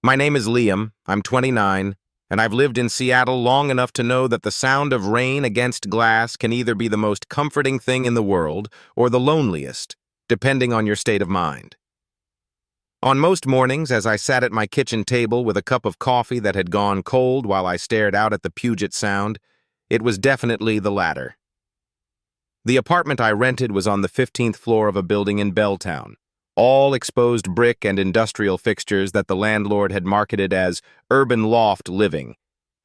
My name is Liam, I'm 29, and I've lived in Seattle long enough to know that the sound of rain against glass can either be the most comforting thing in the world or the loneliest, depending on your state of mind. On most mornings, as I sat at my kitchen table with a cup of coffee that had gone cold while I stared out at the Puget Sound, it was definitely the latter. The apartment I rented was on the 15th floor of a building in Belltown, all exposed brick and industrial fixtures that the landlord had marketed as urban loft living,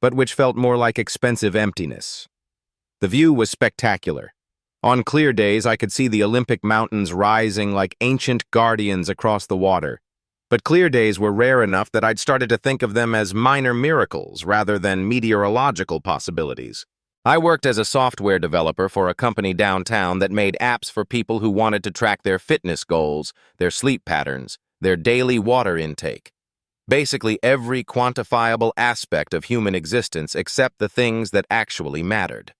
but which felt more like expensive emptiness. The view was spectacular. On clear days, I could see the Olympic Mountains rising like ancient guardians across the water, but clear days were rare enough that I'd started to think of them as minor miracles rather than meteorological possibilities. I worked as a software developer for a company downtown that made apps for people who wanted to track their fitness goals, their sleep patterns, their daily water intake. Basically every quantifiable aspect of human existence except the things that actually mattered.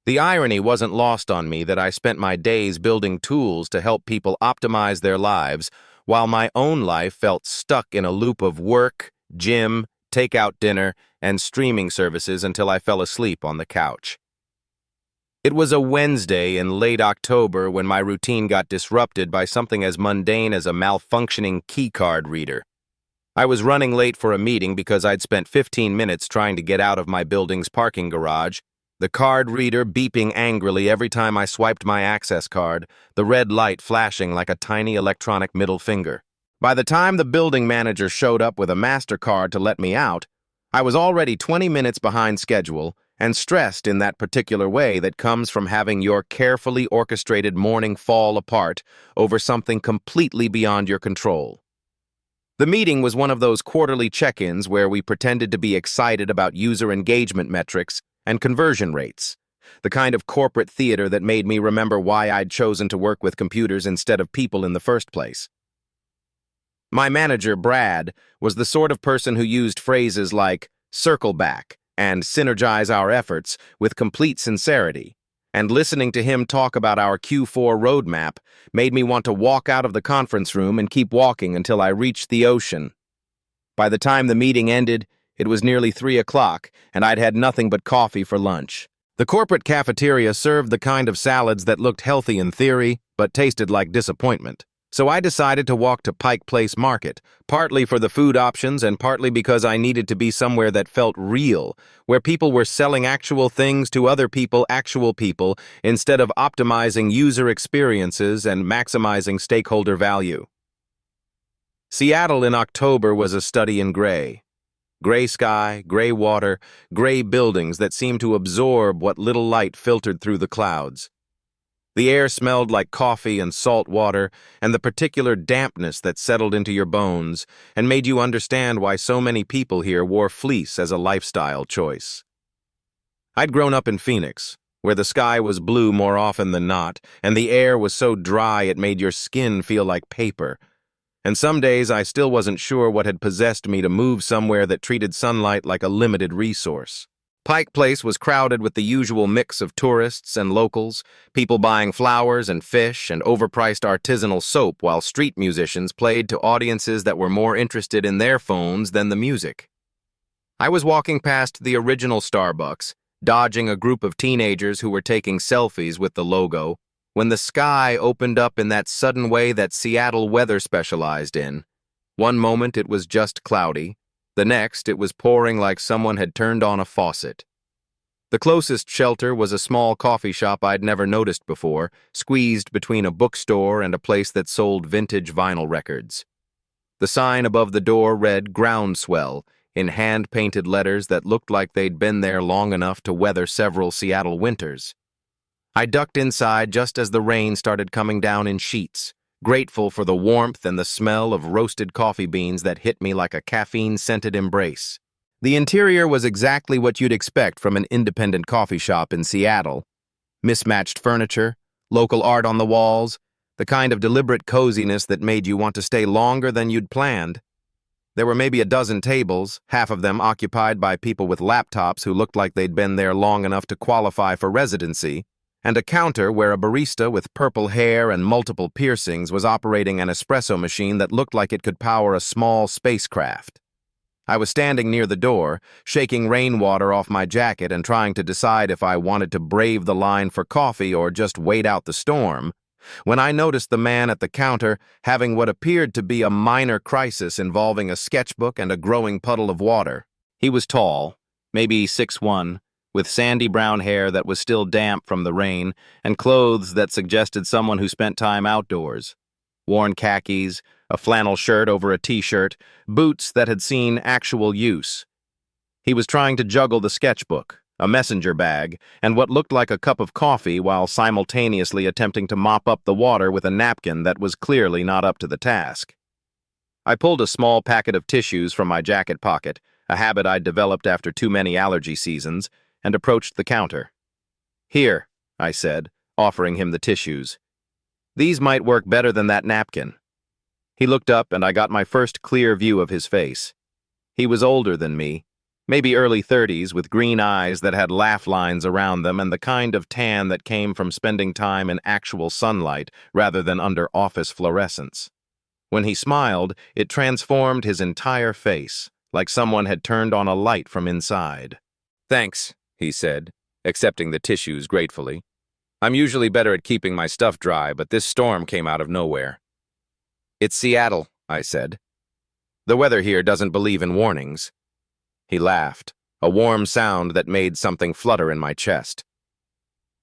The irony wasn't lost on me that I spent my days building tools to help people optimize their lives, while my own life felt stuck in a loop of work, gym, takeout dinner, and streaming services until I fell asleep on the couch. It was a Wednesday in late October when my routine got disrupted by something as mundane as a malfunctioning keycard reader. I was running late for a meeting because I'd spent 15 minutes trying to get out of my building's parking garage, the card reader beeping angrily every time I swiped my access card, the red light flashing like a tiny electronic middle finger. By the time the building manager showed up with a MasterCard to let me out, I was already 20 minutes behind schedule and stressed in that particular way that comes from having your carefully orchestrated morning fall apart over something completely beyond your control. The meeting was one of those quarterly check-ins where we pretended to be excited about user engagement metrics and conversion rates, the kind of corporate theater that made me remember why I'd chosen to work with computers instead of people in the first place. My manager, Brad, was the sort of person who used phrases like circle back and synergize our efforts with complete sincerity, and listening to him talk about our Q4 roadmap made me want to walk out of the conference room and keep walking until I reached the ocean. By the time the meeting ended, it was nearly 3 o'clock, and I'd had nothing but coffee for lunch. The corporate cafeteria served the kind of salads that looked healthy in theory, but tasted like disappointment. So I decided to walk to Pike Place Market, partly for the food options and partly because I needed to be somewhere that felt real, where people were selling actual things to other people, actual people, instead of optimizing user experiences and maximizing stakeholder value. Seattle in October was a study in gray. Gray sky, gray water, gray buildings that seemed to absorb what little light filtered through the clouds. The air smelled like coffee and salt water, and the particular dampness that settled into your bones and made you understand why so many people here wore fleece as a lifestyle choice. I'd grown up in Phoenix, where the sky was blue more often than not, and the air was so dry it made your skin feel like paper. And some days I still wasn't sure what had possessed me to move somewhere that treated sunlight like a limited resource. Pike Place was crowded with the usual mix of tourists and locals, people buying flowers and fish and overpriced artisanal soap while street musicians played to audiences that were more interested in their phones than the music. I was walking past the original Starbucks, dodging a group of teenagers who were taking selfies with the logo, when the sky opened up in that sudden way that Seattle weather specialized in. One moment it was just cloudy. The next, it was pouring like someone had turned on a faucet. The closest shelter was a small coffee shop I'd never noticed before, squeezed between a bookstore and a place that sold vintage vinyl records. The sign above the door read "Groundswell" in hand-painted letters that looked like they'd been there long enough to weather several Seattle winters. I ducked inside just as the rain started coming down in sheets, grateful for the warmth and the smell of roasted coffee beans that hit me like a caffeine-scented embrace. The interior was exactly what you'd expect from an independent coffee shop in Seattle. Mismatched furniture, local art on the walls, the kind of deliberate coziness that made you want to stay longer than you'd planned. There were maybe a dozen tables, half of them occupied by people with laptops who looked like they'd been there long enough to qualify for residency, and a counter where a barista with purple hair and multiple piercings was operating an espresso machine that looked like it could power a small spacecraft. I was standing near the door, shaking rainwater off my jacket and trying to decide if I wanted to brave the line for coffee or just wait out the storm, when I noticed the man at the counter having what appeared to be a minor crisis involving a sketchbook and a growing puddle of water. He was tall, maybe 6'1", with sandy brown hair that was still damp from the rain and clothes that suggested someone who spent time outdoors. Worn khakis, a flannel shirt over a t-shirt, boots that had seen actual use. He was trying to juggle the sketchbook, a messenger bag, and what looked like a cup of coffee while simultaneously attempting to mop up the water with a napkin that was clearly not up to the task. I pulled a small packet of tissues from my jacket pocket, a habit I'd developed after too many allergy seasons, and approached the counter. "Here," I said, offering him the tissues. "These might work better than that napkin." He looked up and I got my first clear view of his face. He was older than me, maybe early 30s, with green eyes that had laugh lines around them and the kind of tan that came from spending time in actual sunlight rather than under office fluorescence. When he smiled, it transformed his entire face, like someone had turned on a light from inside. "Thanks," he said, accepting the tissues gratefully. "I'm usually better at keeping my stuff dry, but this storm came out of nowhere." "It's Seattle," I said. "The weather here doesn't believe in warnings." He laughed, a warm sound that made something flutter in my chest.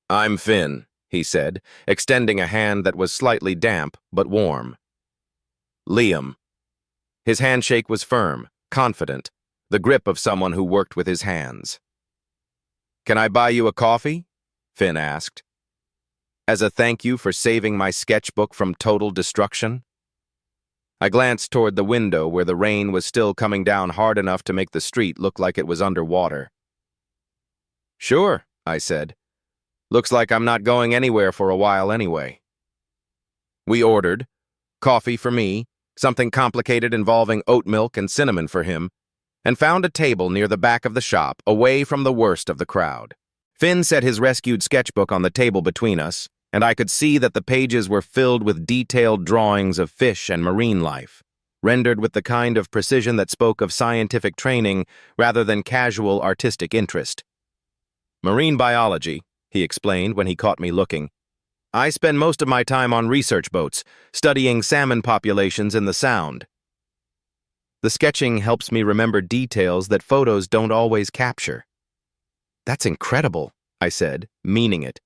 "I'm Finn," he said, extending a hand that was slightly damp but warm. "Liam." His handshake was firm, confident, the grip of someone who worked with his hands. "Can I buy you a coffee?" Finn asked. "As a thank you for saving my sketchbook from total destruction?" I glanced toward the window where the rain was still coming down hard enough to make the street look like it was underwater. "Sure," I said. "Looks like I'm not going anywhere for a while anyway." We ordered coffee for me, something complicated involving oat milk and cinnamon for him, and found a table near the back of the shop, away from the worst of the crowd. Finn set his rescued sketchbook on the table between us, and I could see that the pages were filled with detailed drawings of fish and marine life, rendered with the kind of precision that spoke of scientific training rather than casual artistic interest. "Marine biology," he explained when he caught me looking. "I spend most of my time on research boats, studying salmon populations in the Sound. The sketching helps me remember details that photos don't always capture." "That's incredible," I said, meaning it.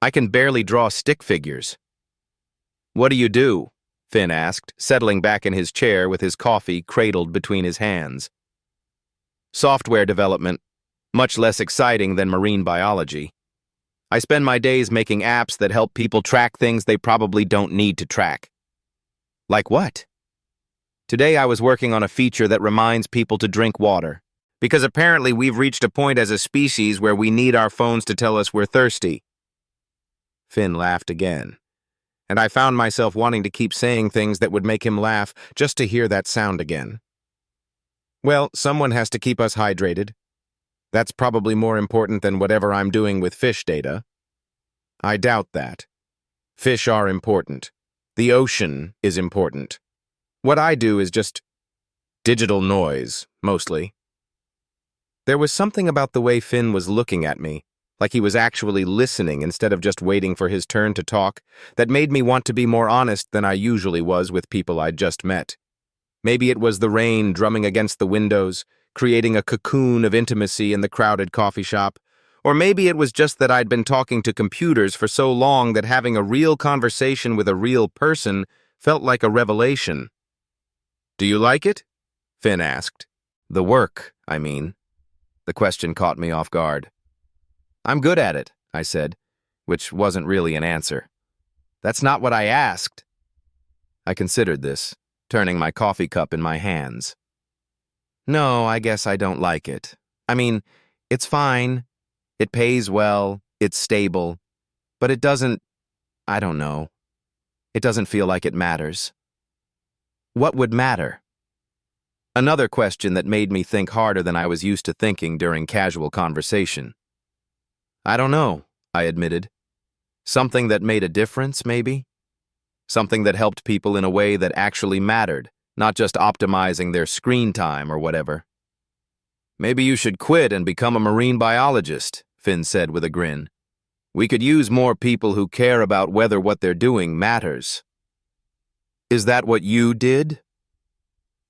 "I can barely draw stick figures." "What do you do?" Finn asked, settling back in his chair with his coffee cradled between his hands. "Software development, much less exciting than marine biology. I spend my days making apps that help people track things they probably don't need to track." "Like what?" "Today I was working on a feature that reminds people to drink water, because apparently we've reached a point as a species where we need our phones to tell us we're thirsty." Finn laughed again, and I found myself wanting to keep saying things that would make him laugh just to hear that sound again. "Well, someone has to keep us hydrated. That's probably more important than whatever I'm doing with fish data." "I doubt that. Fish are important. The ocean is important. What I do is just digital noise, mostly." There was something about the way Finn was looking at me, like he was actually listening instead of just waiting for his turn to talk, that made me want to be more honest than I usually was with people I'd just met. Maybe it was the rain drumming against the windows, creating a cocoon of intimacy in the crowded coffee shop, or maybe it was just that I'd been talking to computers for so long that having a real conversation with a real person felt like a revelation. "Do you like it?" Finn asked. "The work, I mean." The question caught me off guard. "I'm good at it," I said, which wasn't really an answer. "That's not what I asked." I considered this, turning my coffee cup in my hands. "No, I guess I don't like it. I mean, it's fine. It pays well, it's stable, but it doesn't, I don't know. It doesn't feel like it matters." What would matter? Another question that made me think harder than I was used to thinking during casual conversation. "I don't know," I admitted. Something that made a difference, maybe? Something that helped people in a way that actually mattered, not just optimizing their screen time or whatever. Maybe you should quit and become a marine biologist, Finn said with a grin. We could use more people who care about whether what they're doing matters. Is that what you did?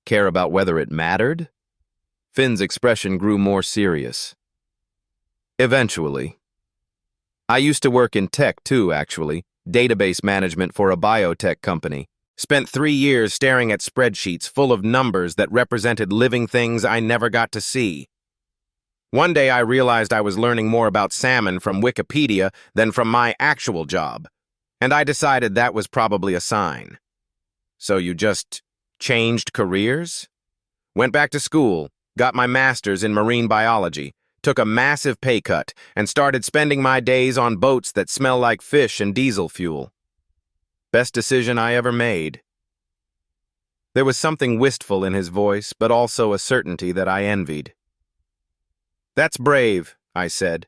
Care about whether it mattered? Finn's expression grew more serious. Eventually. I used to work in tech too, actually, database management for a biotech company. Spent 3 years staring at spreadsheets full of numbers that represented living things I never got to see. One day I realized I was learning more about salmon from Wikipedia than from my actual job, and I decided that was probably a sign. So you just changed careers? Went back to school, got my master's in marine biology, took a massive pay cut, and started spending my days on boats that smell like fish and diesel fuel. Best decision I ever made. There was something wistful in his voice, but also a certainty that I envied. That's brave, I said.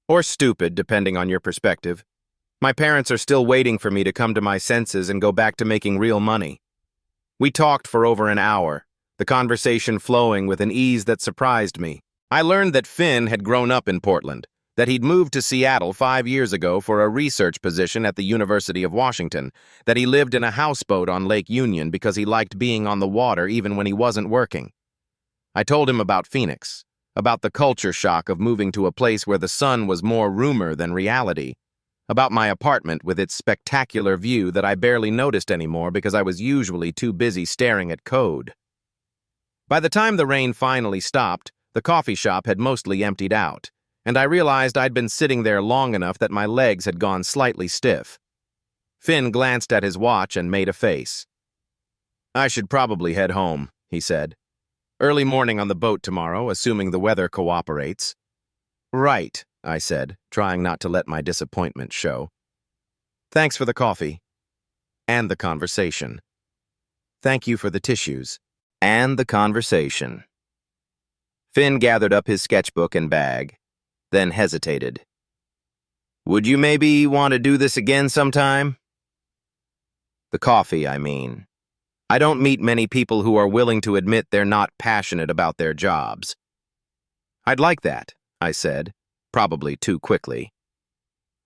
Or stupid, depending on your perspective. My parents are still waiting for me to come to my senses and go back to making real money. We talked for over an hour, the conversation flowing with an ease that surprised me. I learned that Finn had grown up in Portland, that he'd moved to Seattle 5 years ago for a research position at the University of Washington, that he lived in a houseboat on Lake Union because he liked being on the water even when he wasn't working. I told him about Phoenix, about the culture shock of moving to a place where the sun was more rumor than reality, about my apartment with its spectacular view that I barely noticed anymore because I was usually too busy staring at code. By the time the rain finally stopped, the coffee shop had mostly emptied out, and I realized I'd been sitting there long enough that my legs had gone slightly stiff. Finn glanced at his watch and made a face. I should probably head home, he said. Early morning on the boat tomorrow, assuming the weather cooperates. Right, I said, trying not to let my disappointment show. Thanks for the coffee. And the conversation. Thank you for the tissues. And the conversation. Finn gathered up his sketchbook and bag, then hesitated. Would you maybe want to do this again sometime? The coffee, I mean. I don't meet many people who are willing to admit they're not passionate about their jobs. I'd like that, I said, probably too quickly.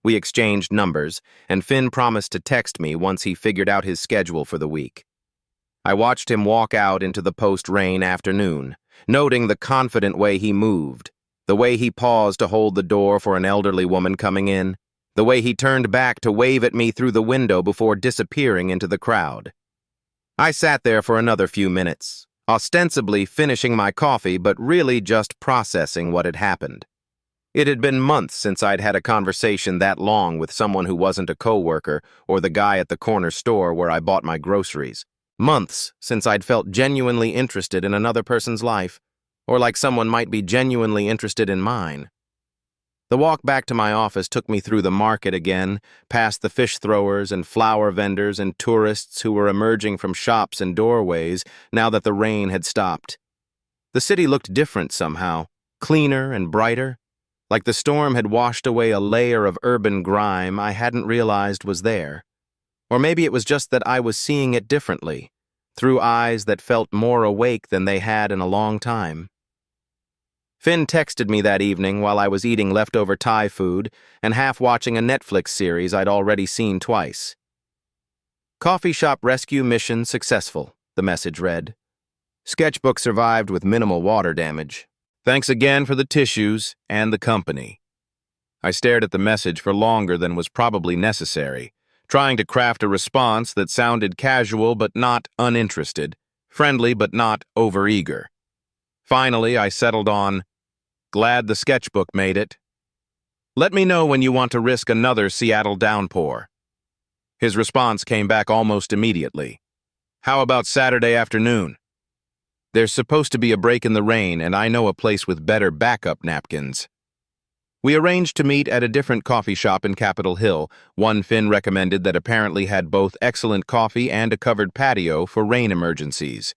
We exchanged numbers, and Finn promised to text me once he figured out his schedule for the week. I watched him walk out into the post-rain afternoon, noting the confident way he moved, the way he paused to hold the door for an elderly woman coming in, the way he turned back to wave at me through the window before disappearing into the crowd. I sat there for another few minutes, ostensibly finishing my coffee but really just processing what had happened. It had been months since I'd had a conversation that long with someone who wasn't a coworker or the guy at the corner store where I bought my groceries. Months since I'd felt genuinely interested in another person's life, or like someone might be genuinely interested in mine. The walk back to my office took me through the market again, past the fish throwers and flower vendors and tourists who were emerging from shops and doorways now that the rain had stopped. The city looked different somehow, cleaner and brighter, like the storm had washed away a layer of urban grime I hadn't realized was there. Or maybe it was just that I was seeing it differently, through eyes that felt more awake than they had in a long time. Finn texted me that evening while I was eating leftover Thai food and half watching a Netflix series I'd already seen twice. Coffee shop rescue mission successful, the message read. Sketchbook survived with minimal water damage. Thanks again for the tissues and the company. I stared at the message for longer than was probably necessary, trying to craft a response that sounded casual but not uninterested, friendly but not overeager. Finally, I settled on, glad the sketchbook made it. Let me know when you want to risk another Seattle downpour. His response came back almost immediately. How about Saturday afternoon? There's supposed to be a break in the rain, and I know a place with better backup napkins. We arranged to meet at a different coffee shop in Capitol Hill, one Finn recommended that apparently had both excellent coffee and a covered patio for rain emergencies.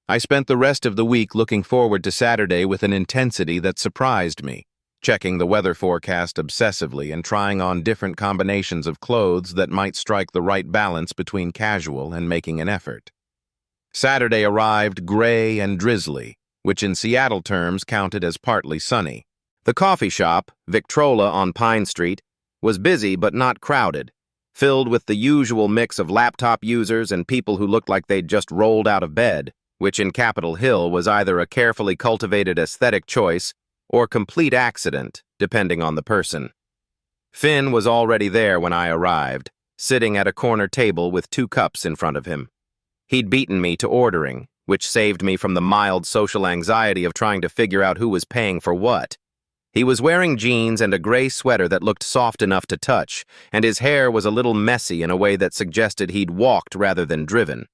I spent the rest of the week looking forward to Saturday with an intensity that surprised me. checking the weather forecast obsessively and trying on different combinations of clothes that might strike the right balance between casual and making an effort. Saturday arrived gray and drizzly, which in Seattle terms counted as partly sunny. The coffee shop, Victrola on Pine Street, was busy but not crowded, filled with the usual mix of laptop users and people who looked like they'd just rolled out of bed, which in Capitol Hill was either a carefully cultivated aesthetic choice or complete accident, depending on the person. Finn was already there when I arrived, sitting at a corner table with 2 cups in front of him. He'd beaten me to ordering, which saved me from the mild social anxiety of trying to figure out who was paying for what. He was wearing jeans and a gray sweater that looked soft enough to touch, and his hair was a little messy in a way that suggested he'd walked rather than driven.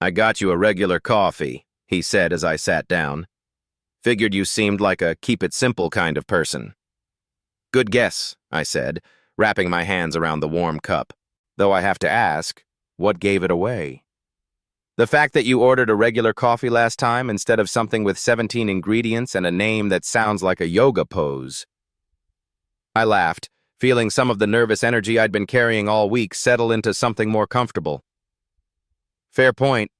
"I got you a regular coffee," he said as I sat down. "Figured you seemed like a keep-it-simple kind of person." "Good guess," I said, wrapping my hands around the warm cup. "Though I have to ask, what gave it away?" "The fact that you ordered a regular coffee last time instead of something with 17 ingredients and a name that sounds like a yoga pose." I laughed, feeling some of the nervous energy I'd been carrying all week settle into something more comfortable. "Fair point.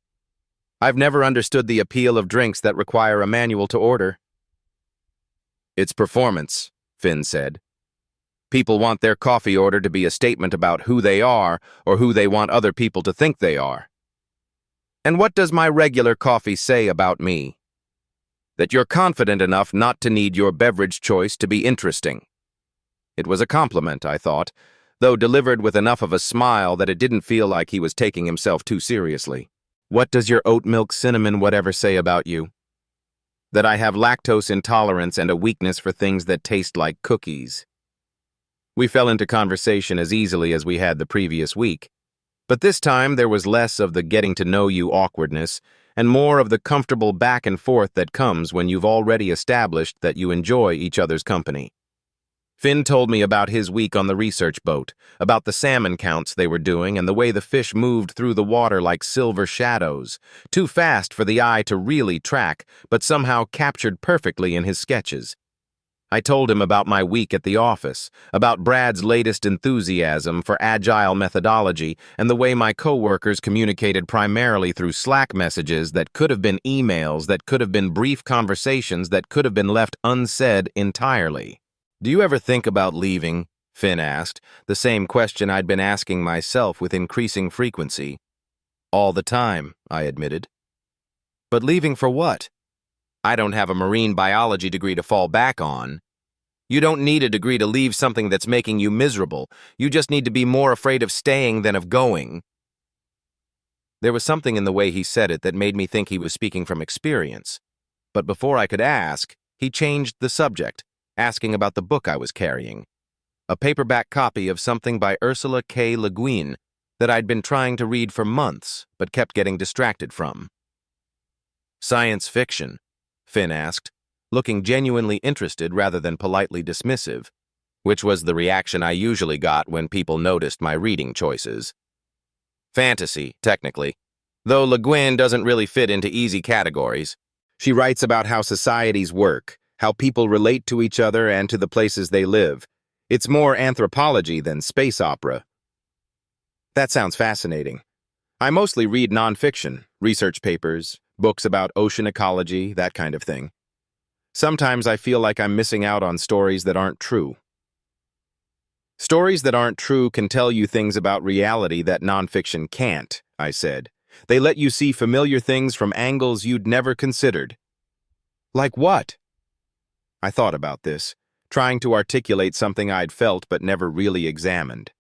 I've never understood the appeal of drinks that require a manual to order." "It's performance," Finn said. "People want their coffee order to be a statement about who they are or who they want other people to think they are." "And what does my regular coffee say about me?" "That you're confident enough not to need your beverage choice to be interesting." It was a compliment, I thought, though delivered with enough of a smile that it didn't feel like he was taking himself too seriously. "What does your oat milk cinnamon whatever say about you?" "That I have lactose intolerance and a weakness for things that taste like cookies." We fell into conversation as easily as we had the previous week, but this time there was less of the getting-to-know-you awkwardness and more of the comfortable back and forth that comes when you've already established that you enjoy each other's company. Finn told me about his week on the research boat, about the salmon counts they were doing and the way the fish moved through the water like silver shadows, too fast for the eye to really track, but somehow captured perfectly in his sketches. I told him about my week at the office, about Brad's latest enthusiasm for agile methodology and the way my coworkers communicated primarily through Slack messages that could have been emails, that could have been brief conversations, that could have been left unsaid entirely. "Do you ever think about leaving?" Finn asked, the same question I'd been asking myself with increasing frequency. "All the time," I admitted. "But leaving for what?" "I don't have a marine biology degree to fall back on." "You don't need a degree to leave something that's making you miserable. You just need to be more afraid of staying than of going." There was something in the way he said it that made me think he was speaking from experience. But before I could ask, he changed the subject, asking about the book I was carrying. A paperback copy of something by Ursula K. Le Guin that I'd been trying to read for months, but kept getting distracted from. "Science fiction?" Finn asked, looking genuinely interested rather than politely dismissive, which was the reaction I usually got when people noticed my reading choices. "Fantasy, technically, though Le Guin doesn't really fit into easy categories. She writes about how societies work, how people relate to each other and to the places they live. It's more anthropology than space opera." "That sounds fascinating. I mostly read nonfiction, research papers, books about ocean ecology, that kind of thing. Sometimes I feel like I'm missing out on stories that aren't true." "Stories that aren't true can tell you things about reality that nonfiction can't," I said. "They let you see familiar things from angles you'd never considered." "Like what?" I thought about this, trying to articulate something I'd felt but never really examined.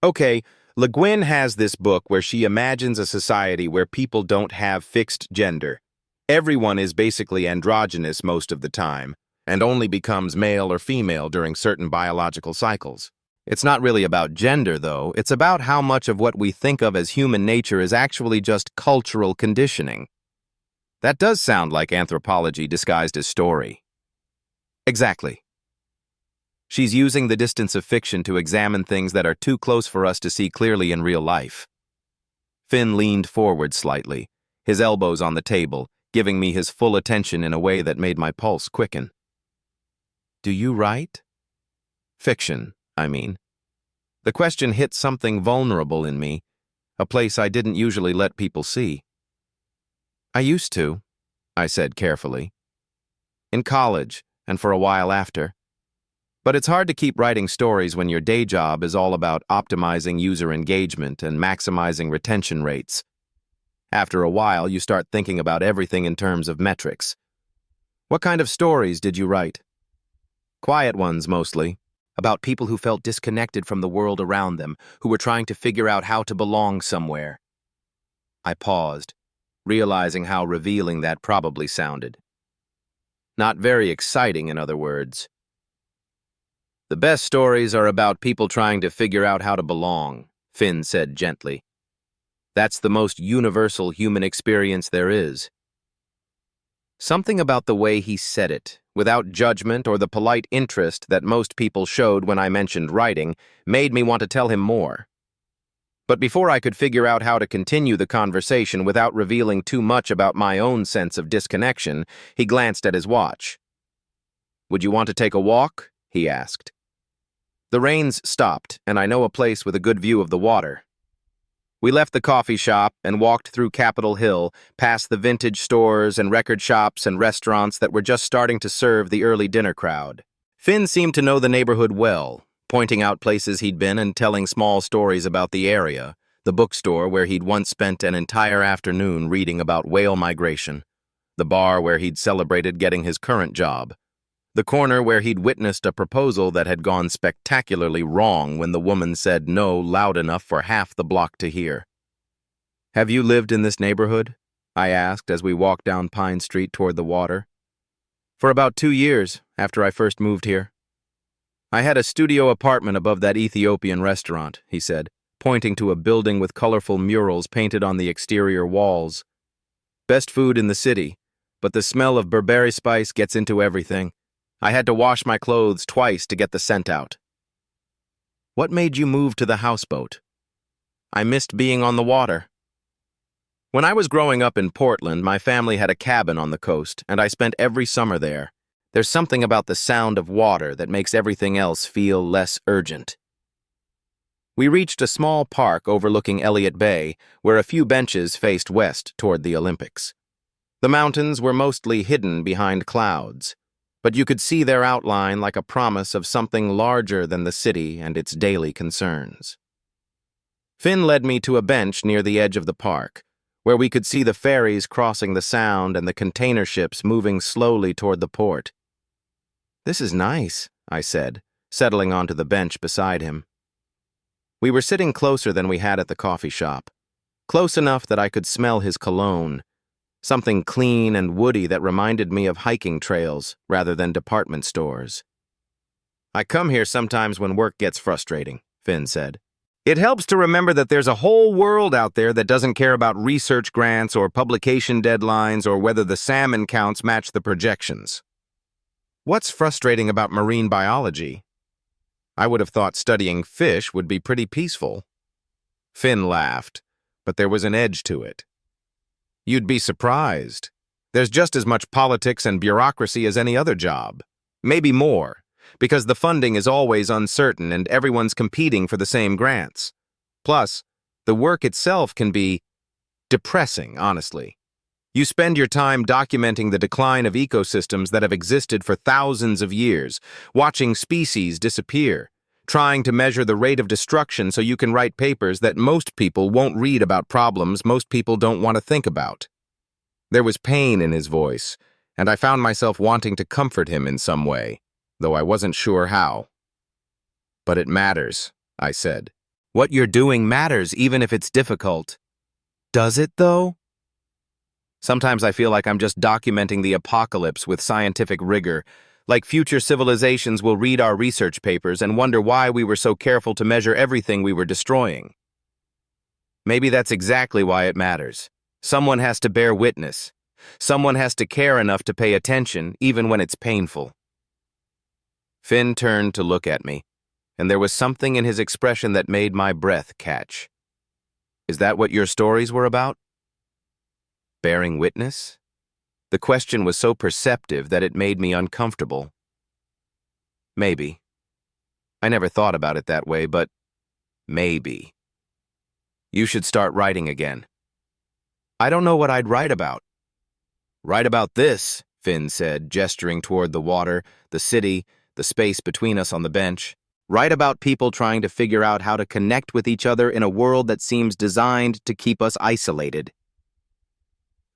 Okay, Le Guin has this book where she imagines a society where people don't have fixed gender. Everyone is basically androgynous most of the time, and only becomes male or female during certain biological cycles. It's not really about gender, though. It's about how much of what we think of as human nature is actually just cultural conditioning. That does sound like anthropology disguised as story. Exactly. She's using the distance of fiction to examine things that are too close for us to see clearly in real life. Finn leaned forward slightly, his elbows on the table, giving me his full attention in a way that made my pulse quicken. "Do you write?" "Fiction, I mean." The question hit something vulnerable in me, a place I didn't usually let people see. "I used to," I said carefully. "In college, and for a while after. But it's hard to keep writing stories when your day job is all about optimizing user engagement and maximizing retention rates. After a while, you start thinking about everything in terms of metrics. What kind of stories did you write?" "Quiet ones, mostly. About people who felt disconnected from the world around them, who were trying to figure out how to belong somewhere." I paused, realizing how revealing that probably sounded. Not very exciting, in other words. "The best stories are about people trying to figure out how to belong," Finn said gently. "That's the most universal human experience there is." Something about the way he said it, without judgment or the polite interest that most people showed when I mentioned writing, made me want to tell him more. But before I could figure out how to continue the conversation without revealing too much about my own sense of disconnection, he glanced at his watch. "Would you want to take a walk?" he asked. The rains stopped, and I know a place with a good view of the water. We left the coffee shop and walked through Capitol Hill, past the vintage stores and record shops and restaurants that were just starting to serve the early dinner crowd. Finn seemed to know the neighborhood well, pointing out places he'd been and telling small stories about the area, the bookstore where he'd once spent an entire afternoon reading about whale migration, the bar where he'd celebrated getting his current job, the corner where he'd witnessed a proposal that had gone spectacularly wrong when the woman said no loud enough for half the block to hear. "Have you lived in this neighborhood?" I asked as we walked down Pine Street toward the water. "For about 2 years, after I first moved here." "I had a studio apartment above that Ethiopian restaurant," he said, pointing to a building with colorful murals painted on the exterior walls. "Best food in the city, but the smell of Burberry spice gets into everything. I had to wash my clothes twice to get the scent out." "What made you move to the houseboat?" "I missed being on the water." When I was growing up in Portland, my family had a cabin on the coast, and I spent every summer there. There's something about the sound of water that makes everything else feel less urgent. We reached a small park overlooking Elliott Bay, where a few benches faced west toward the Olympics. The mountains were mostly hidden behind clouds, but you could see their outline like a promise of something larger than the city and its daily concerns. Finn led me to a bench near the edge of the park, where we could see the ferries crossing the Sound and the container ships moving slowly toward the port. "This is nice," I said, settling onto the bench beside him. We were sitting closer than we had at the coffee shop, close enough that I could smell his cologne, something clean and woody that reminded me of hiking trails rather than department stores. "I come here sometimes when work gets frustrating," Finn said. "It helps to remember that there's a whole world out there that doesn't care about research grants or publication deadlines or whether the salmon counts match the projections." "What's frustrating about marine biology?" "I would have thought studying fish would be pretty peaceful." Finn laughed, but there was an edge to it. "You'd be surprised. There's just as much politics and bureaucracy as any other job. Maybe more, because the funding is always uncertain and everyone's competing for the same grants. Plus, the work itself can be depressing, honestly. You spend your time documenting the decline of ecosystems that have existed for thousands of years, watching species disappear, trying to measure the rate of destruction so you can write papers that most people won't read about problems most people don't want to think about." There was pain in his voice, and I found myself wanting to comfort him in some way, though I wasn't sure how. "But it matters," I said. "What you're doing matters, even if it's difficult." "Does it, though?" "Sometimes I feel like I'm just documenting the apocalypse with scientific rigor, like future civilizations will read our research papers and wonder why we were so careful to measure everything we were destroying." "Maybe that's exactly why it matters. Someone has to bear witness. Someone has to care enough to pay attention, even when it's painful." Finn turned to look at me, and there was something in his expression that made my breath catch. "Is that what your stories were about? Bearing witness?" The question was so perceptive that it made me uncomfortable. Maybe. I never thought about it that way, but maybe. You should start writing again. I don't know what I'd write about. Write about this, Finn said, gesturing toward the water, the city, the space between us on the bench. Write about people trying to figure out how to connect with each other in a world that seems designed to keep us isolated.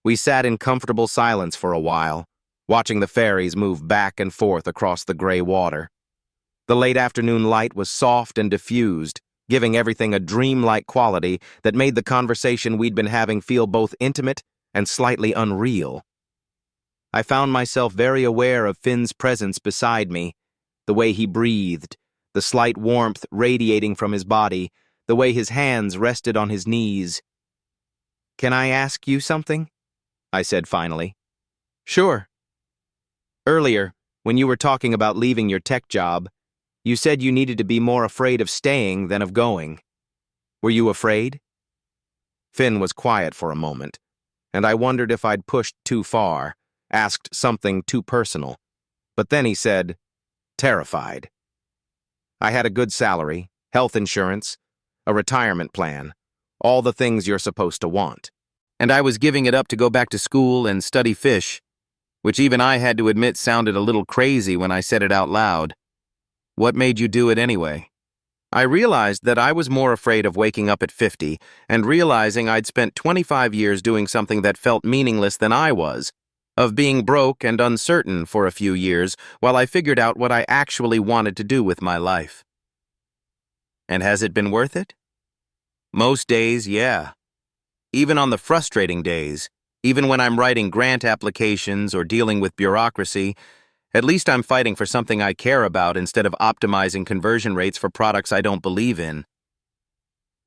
We sat in comfortable silence for a while, watching the ferries move back and forth across the gray water. The late afternoon light was soft and diffused, giving everything a dreamlike quality that made the conversation we'd been having feel both intimate and slightly unreal. I found myself very aware of Finn's presence beside me, the way he breathed, the slight warmth radiating from his body, the way his hands rested on his knees. "Can I ask you something?" I said finally. "Sure." "Earlier, when you were talking about leaving your tech job, you said you needed to be more afraid of staying than of going. Were you afraid?" Finn was quiet for a moment, and I wondered if I'd pushed too far, asked something too personal. But then he said, "Terrified." I had a good salary, health insurance, a retirement plan, all the things you're supposed to want. And I was giving it up to go back to school and study fish, which even I had to admit sounded a little crazy when I said it out loud. What made you do it anyway? I realized that I was more afraid of waking up at 50 and realizing I'd spent 25 years doing something that felt meaningless than I was, of being broke and uncertain for a few years while I figured out what I actually wanted to do with my life. And has it been worth it? Most days, yeah. Even on the frustrating days, even when I'm writing grant applications or dealing with bureaucracy, at least I'm fighting for something I care about instead of optimizing conversion rates for products I don't believe in.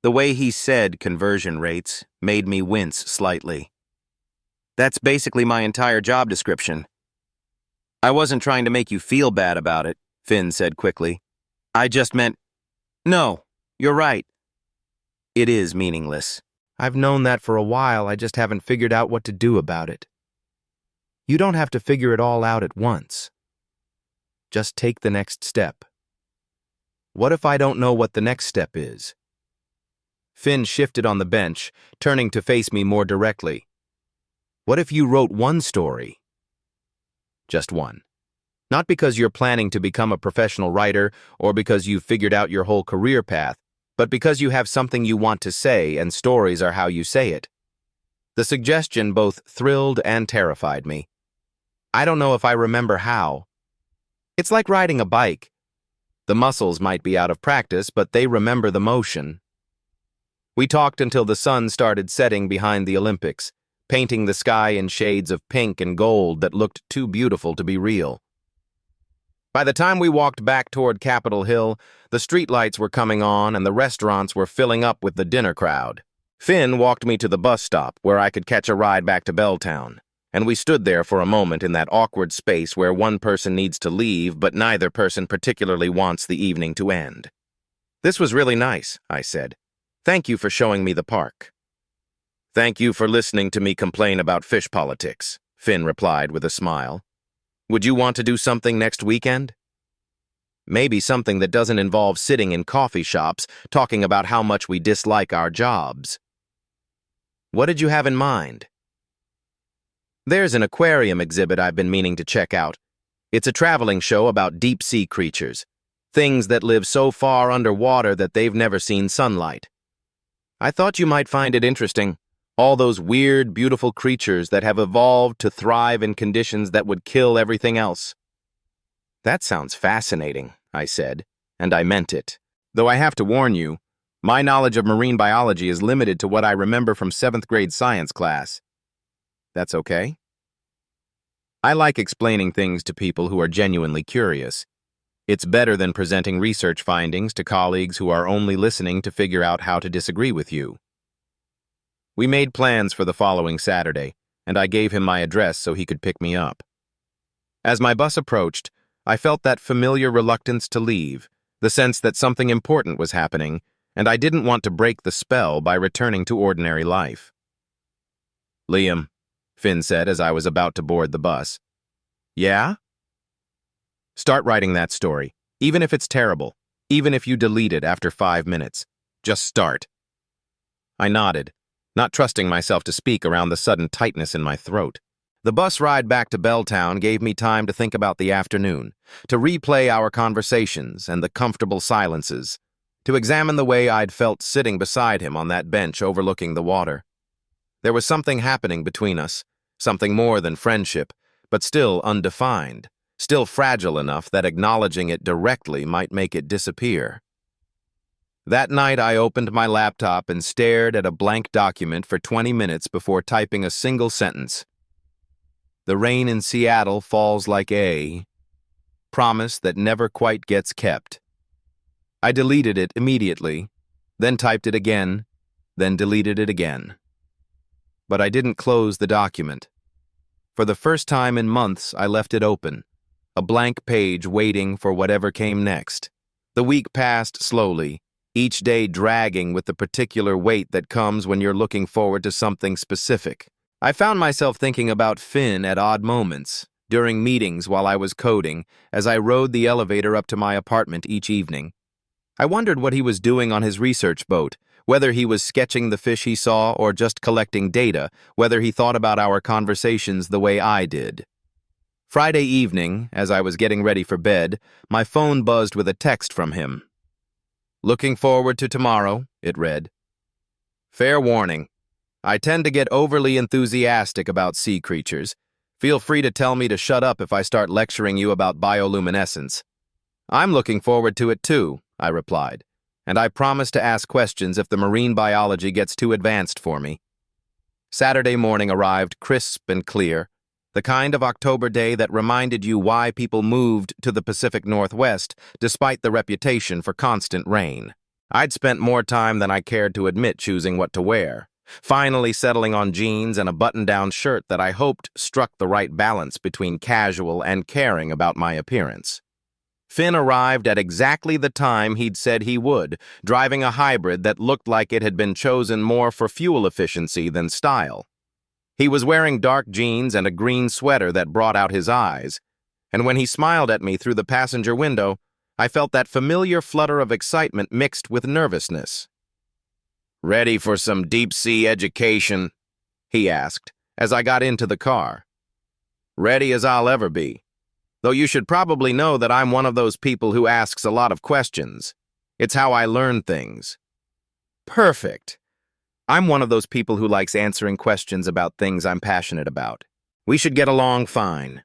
The way he said conversion rates made me wince slightly. That's basically my entire job description. I wasn't trying to make you feel bad about it, Finn said quickly. I just meant, no, you're right. It is meaningless. I've known that for a while, I just haven't figured out what to do about it. You don't have to figure it all out at once. Just take the next step. What if I don't know what the next step is? Finn shifted on the bench, turning to face me more directly. What if you wrote one story? Just one. Not because you're planning to become a professional writer or because you've figured out your whole career path, but because you have something you want to say and stories are how you say it. The suggestion both thrilled and terrified me. I don't know if I remember how. It's like riding a bike. The muscles might be out of practice, but they remember the motion. We talked until the sun started setting behind the Olympics, painting the sky in shades of pink and gold that looked too beautiful to be real. By the time we walked back toward Capitol Hill, the streetlights were coming on and the restaurants were filling up with the dinner crowd. Finn walked me to the bus stop where I could catch a ride back to Belltown, and we stood there for a moment in that awkward space where one person needs to leave but neither person particularly wants the evening to end. "This was really nice," I said. "Thank you for showing me the park." "Thank you for listening to me complain about fish politics," Finn replied with a smile. "Would you want to do something next weekend? Maybe something that doesn't involve sitting in coffee shops talking about how much we dislike our jobs." "What did you have in mind?" "There's an aquarium exhibit I've been meaning to check out. It's a traveling show about deep-sea creatures, things that live so far underwater that they've never seen sunlight. I thought you might find it interesting. All those weird, beautiful creatures that have evolved to thrive in conditions that would kill everything else." "That sounds fascinating," I said, and I meant it. Though I have to warn you, my knowledge of marine biology is limited to what I remember from 7th grade science class. That's okay? I like explaining things to people who are genuinely curious. It's better than presenting research findings to colleagues who are only listening to figure out how to disagree with you. We made plans for the following Saturday, and I gave him my address so he could pick me up. As my bus approached, I felt that familiar reluctance to leave, the sense that something important was happening, and I didn't want to break the spell by returning to ordinary life. "Liam," Finn said as I was about to board the bus. Yeah? Start writing that story, even if it's terrible, even if you delete it after 5 minutes. Just start. I nodded, not trusting myself to speak around the sudden tightness in my throat. The bus ride back to Belltown gave me time to think about the afternoon, to replay our conversations and the comfortable silences, to examine the way I'd felt sitting beside him on that bench overlooking the water. There was something happening between us, something more than friendship, but still undefined, still fragile enough that acknowledging it directly might make it disappear. That night, I opened my laptop and stared at a blank document for 20 minutes before typing a single sentence. The rain in Seattle falls like a promise that never quite gets kept. I deleted it immediately, then typed it again, then deleted it again. But I didn't close the document. For the first time in months, I left it open, a blank page waiting for whatever came next. The week passed slowly, each day dragging with the particular weight that comes when you're looking forward to something specific. I found myself thinking about Finn at odd moments, during meetings while I was coding, as I rode the elevator up to my apartment each evening. I wondered what he was doing on his research boat, whether he was sketching the fish he saw or just collecting data, whether he thought about our conversations the way I did. Friday evening, as I was getting ready for bed, my phone buzzed with a text from him. "Looking forward to tomorrow," it read. "Fair warning. I tend to get overly enthusiastic about sea creatures. Feel free to tell me to shut up if I start lecturing you about bioluminescence." "I'm looking forward to it too," I replied, "and I promise to ask questions if the marine biology gets too advanced for me." Saturday morning arrived crisp and clear, the kind of October day that reminded you why people moved to the Pacific Northwest despite the reputation for constant rain. I'd spent more time than I cared to admit choosing what to wear, finally settling on jeans and a button-down shirt that I hoped struck the right balance between casual and caring about my appearance. Finn arrived at exactly the time he'd said he would, driving a hybrid that looked like it had been chosen more for fuel efficiency than style. He was wearing dark jeans and a green sweater that brought out his eyes, and when he smiled at me through the passenger window, I felt that familiar flutter of excitement mixed with nervousness. "Ready for some deep-sea education?" he asked, as I got into the car. "Ready as I'll ever be. Though you should probably know that I'm one of those people who asks a lot of questions. It's how I learn things." "Perfect. I'm one of those people who likes answering questions about things I'm passionate about. We should get along fine."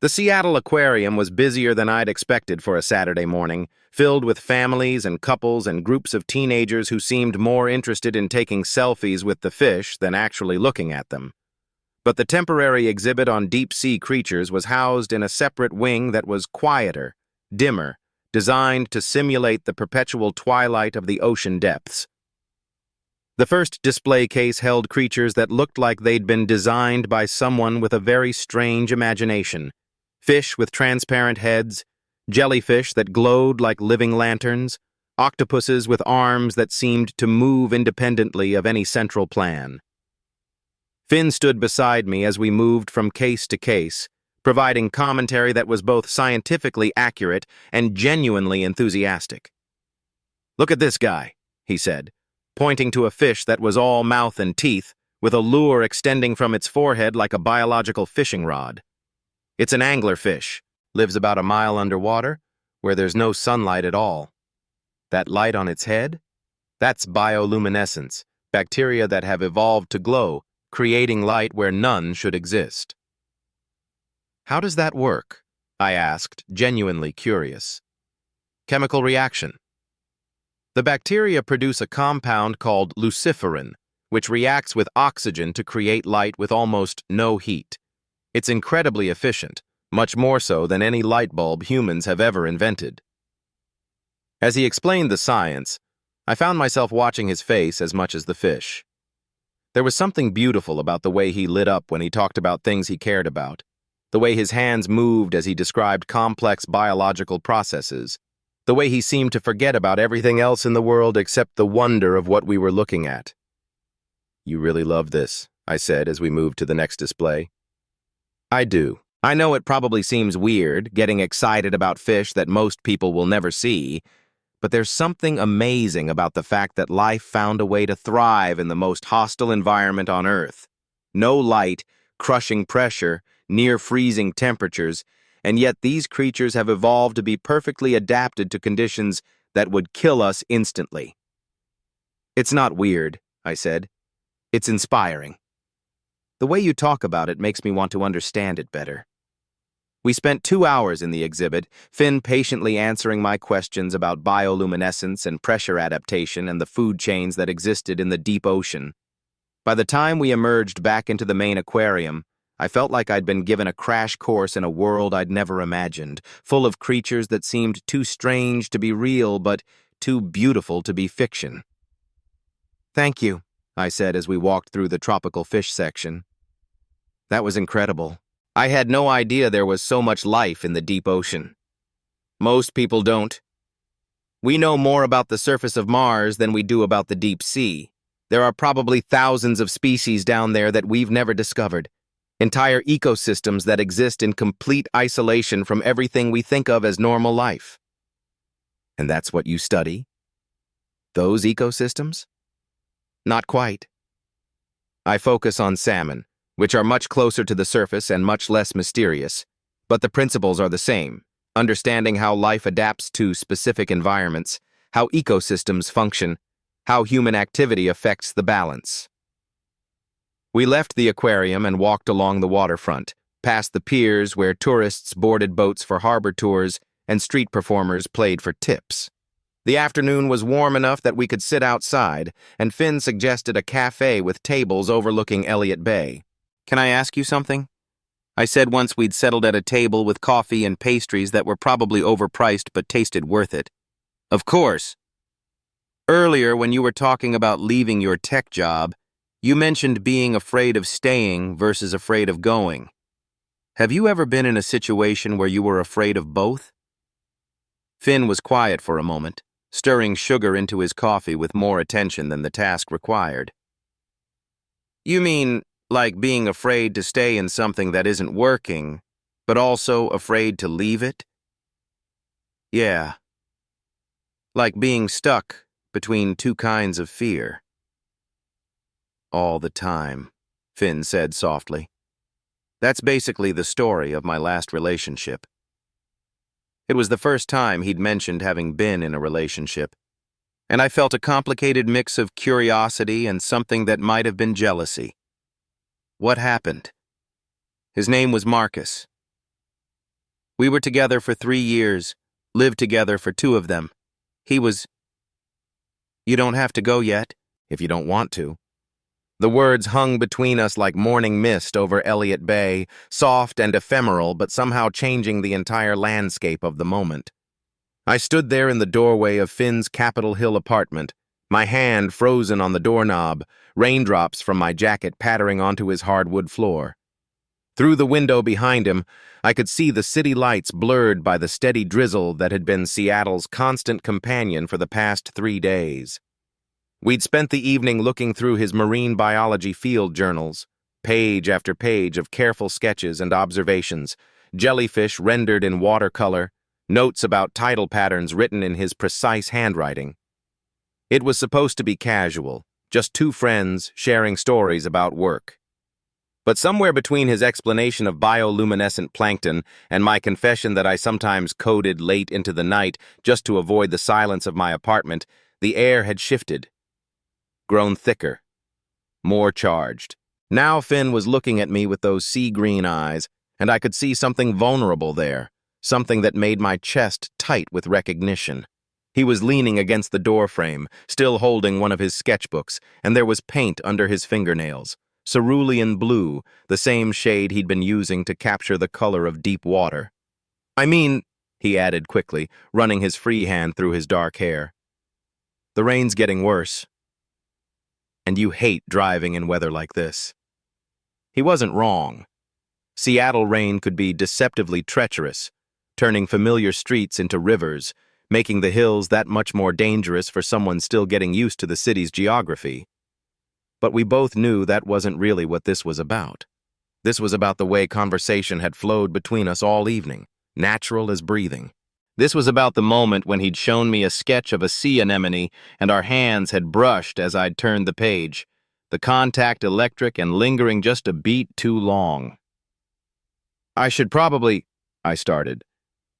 The Seattle Aquarium was busier than I'd expected for a Saturday morning, filled with families and couples and groups of teenagers who seemed more interested in taking selfies with the fish than actually looking at them. But the temporary exhibit on deep-sea creatures was housed in a separate wing that was quieter, dimmer, designed to simulate the perpetual twilight of the ocean depths. The first display case held creatures that looked like they'd been designed by someone with a very strange imagination. Fish with transparent heads, jellyfish that glowed like living lanterns, octopuses with arms that seemed to move independently of any central plan. Finn stood beside me as we moved from case to case, providing commentary that was both scientifically accurate and genuinely enthusiastic. "Look at this guy," he said, pointing to a fish that was all mouth and teeth, with a lure extending from its forehead like a biological fishing rod. "It's an anglerfish, lives about a mile underwater, where there's no sunlight at all. That light on its head? That's bioluminescence, bacteria that have evolved to glow, creating light where none should exist." "How does that work?" I asked, genuinely curious. "Chemical reaction. The bacteria produce a compound called luciferin, which reacts with oxygen to create light with almost no heat. It's incredibly efficient, much more so than any light bulb humans have ever invented." As he explained the science, I found myself watching his face as much as the fish. There was something beautiful about the way he lit up when he talked about things he cared about, the way his hands moved as he described complex biological processes, the way he seemed to forget about everything else in the world except the wonder of what we were looking at. "You really love this," I said as we moved to the next display. I do. I know it probably seems weird, getting excited about fish that most people will never see, but there's something amazing about the fact that life found a way to thrive in the most hostile environment on Earth. No light, crushing pressure, near-freezing temperatures, and yet these creatures have evolved to be perfectly adapted to conditions that would kill us instantly. It's not weird, I said. It's inspiring. The way you talk about it makes me want to understand it better. We spent 2 hours in the exhibit, Finn patiently answering my questions about bioluminescence and pressure adaptation and the food chains that existed in the deep ocean. By the time we emerged back into the main aquarium, I felt like I'd been given a crash course in a world I'd never imagined, full of creatures that seemed too strange to be real but too beautiful to be fiction. Thank you, I said as we walked through the tropical fish section. That was incredible. I had no idea there was so much life in the deep ocean. Most people don't. We know more about the surface of Mars than we do about the deep sea. There are probably thousands of species down there that we've never discovered. Entire ecosystems that exist in complete isolation from everything we think of as normal life. And that's what you study? Those ecosystems? Not quite. I focus on salmon, which are much closer to the surface and much less mysterious, but the principles are the same, understanding how life adapts to specific environments, how ecosystems function, how human activity affects the balance. We left the aquarium and walked along the waterfront, past the piers where tourists boarded boats for harbor tours and street performers played for tips. The afternoon was warm enough that we could sit outside, and Finn suggested a cafe with tables overlooking Elliott Bay. Can I ask you something? I said once we'd settled at a table with coffee and pastries that were probably overpriced but tasted worth it. Of course. Earlier, when you were talking about leaving your tech job, you mentioned being afraid of staying versus afraid of going. Have you ever been in a situation where you were afraid of both? Finn was quiet for a moment, stirring sugar into his coffee with more attention than the task required. You mean, like being afraid to stay in something that isn't working, but also afraid to leave it? Yeah. Like being stuck between two kinds of fear. All the time, Finn said softly. That's basically the story of my last relationship. It was the first time he'd mentioned having been in a relationship, and I felt a complicated mix of curiosity and something that might have been jealousy. What happened? His name was Marcus. We were together for 3 years, lived together for 2 of them. He was... You don't have to go yet, if you don't want to. The words hung between us like morning mist over Elliott Bay, soft and ephemeral but somehow changing the entire landscape of the moment. I stood there in the doorway of Finn's Capitol Hill apartment, my hand frozen on the doorknob, raindrops from my jacket pattering onto his hardwood floor. Through the window behind him, I could see the city lights blurred by the steady drizzle that had been Seattle's constant companion for the past 3 days. We'd spent the evening looking through his marine biology field journals, page after page of careful sketches and observations, jellyfish rendered in watercolor, notes about tidal patterns written in his precise handwriting. It was supposed to be casual, just 2 friends sharing stories about work. But somewhere between his explanation of bioluminescent plankton and my confession that I sometimes coded late into the night just to avoid the silence of my apartment, the air had shifted. Grown thicker, more charged. Now Finn was looking at me with those sea-green eyes, and I could see something vulnerable there, something that made my chest tight with recognition. He was leaning against the doorframe, still holding one of his sketchbooks, and there was paint under his fingernails, cerulean blue, the same shade he'd been using to capture the color of deep water. I mean, he added quickly, running his free hand through his dark hair. The rain's getting worse. And you hate driving in weather like this. He wasn't wrong. Seattle rain could be deceptively treacherous, turning familiar streets into rivers, making the hills that much more dangerous for someone still getting used to the city's geography. But we both knew that wasn't really what this was about. This was about the way conversation had flowed between us all evening, natural as breathing. This was about the moment when he'd shown me a sketch of a sea anemone and our hands had brushed as I'd turned the page, the contact electric and lingering just a beat too long. I should probably, I started,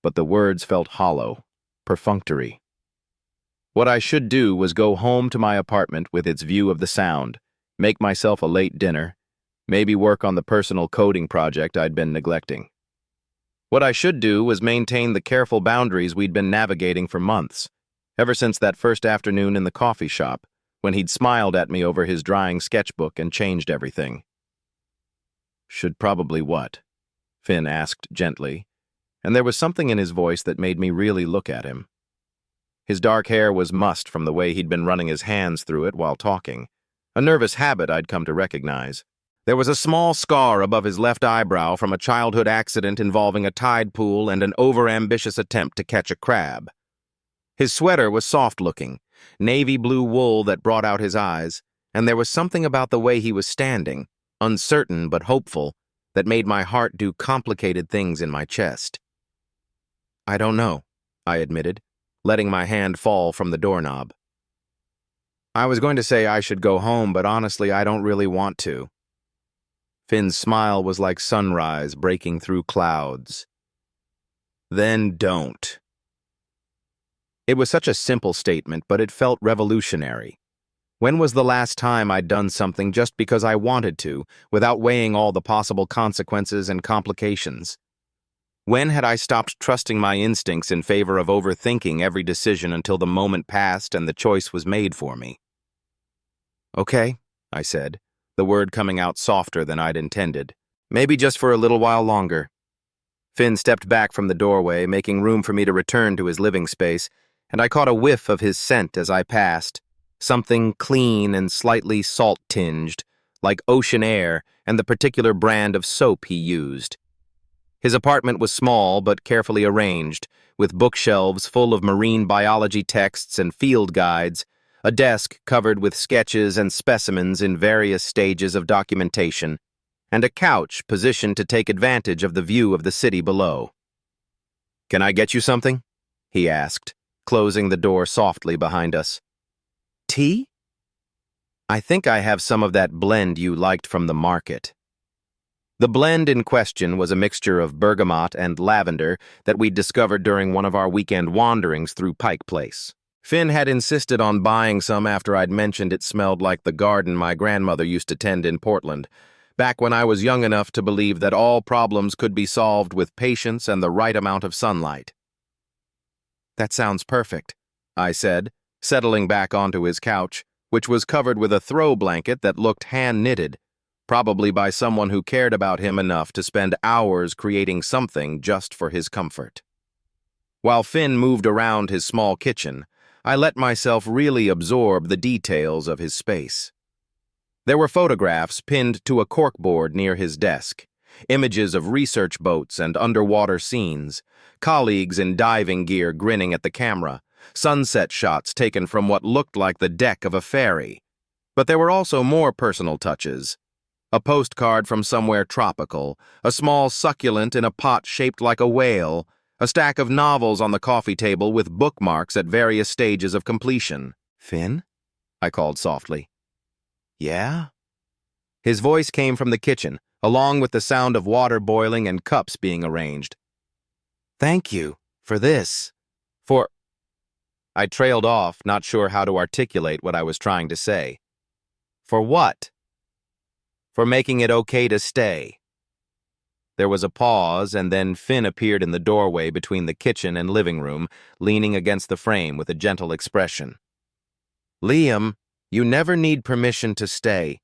but the words felt hollow, perfunctory. What I should do was go home to my apartment with its view of the Sound, make myself a late dinner, maybe work on the personal coding project I'd been neglecting. What I should do was maintain the careful boundaries we'd been navigating for months, ever since that first afternoon in the coffee shop, when he'd smiled at me over his drying sketchbook and changed everything. Should probably what? Finn asked gently, and there was something in his voice that made me really look at him. His dark hair was mussed from the way he'd been running his hands through it while talking, a nervous habit I'd come to recognize. There was a small scar above his left eyebrow from a childhood accident involving a tide pool and an overambitious attempt to catch a crab. His sweater was soft-looking, navy blue wool that brought out his eyes, and there was something about the way he was standing, uncertain but hopeful, that made my heart do complicated things in my chest. I don't know, I admitted, letting my hand fall from the doorknob. I was going to say I should go home, but honestly I don't really want to. Finn's smile was like sunrise breaking through clouds. Then don't. It was such a simple statement, but it felt revolutionary. When was the last time I'd done something just because I wanted to, without weighing all the possible consequences and complications? When had I stopped trusting my instincts in favor of overthinking every decision until the moment passed and the choice was made for me? Okay, I said, the word coming out softer than I'd intended. Maybe just for a little while longer. Finn stepped back from the doorway, making room for me to return to his living space, and I caught a whiff of his scent as I passed, something clean and slightly salt-tinged, like ocean air and the particular brand of soap he used. His apartment was small but carefully arranged, with bookshelves full of marine biology texts and field guides, a desk covered with sketches and specimens in various stages of documentation, and a couch positioned to take advantage of the view of the city below. "Can I get you something?" he asked, closing the door softly behind us. "Tea? I think I have some of that blend you liked from the market." The blend in question was a mixture of bergamot and lavender that we'd discovered during one of our weekend wanderings through Pike Place. Finn had insisted on buying some after I'd mentioned it smelled like the garden my grandmother used to tend in Portland, back when I was young enough to believe that all problems could be solved with patience and the right amount of sunlight. "That sounds perfect," I said, settling back onto his couch, which was covered with a throw blanket that looked hand-knitted, probably by someone who cared about him enough to spend hours creating something just for his comfort. While Finn moved around his small kitchen, I let myself really absorb the details of his space. There were photographs pinned to a corkboard near his desk, images of research boats and underwater scenes, colleagues in diving gear grinning at the camera, sunset shots taken from what looked like the deck of a ferry. But there were also more personal touches. A postcard from somewhere tropical, a small succulent in a pot shaped like a whale, a stack of novels on the coffee table with bookmarks at various stages of completion. "Finn?" I called softly. "Yeah?" His voice came from the kitchen, along with the sound of water boiling and cups being arranged. "Thank you for this. For—" I trailed off, not sure how to articulate what I was trying to say. "For what?" "For making it okay to stay." There was a pause, and then Finn appeared in the doorway between the kitchen and living room, leaning against the frame with a gentle expression. "Liam, you never need permission to stay.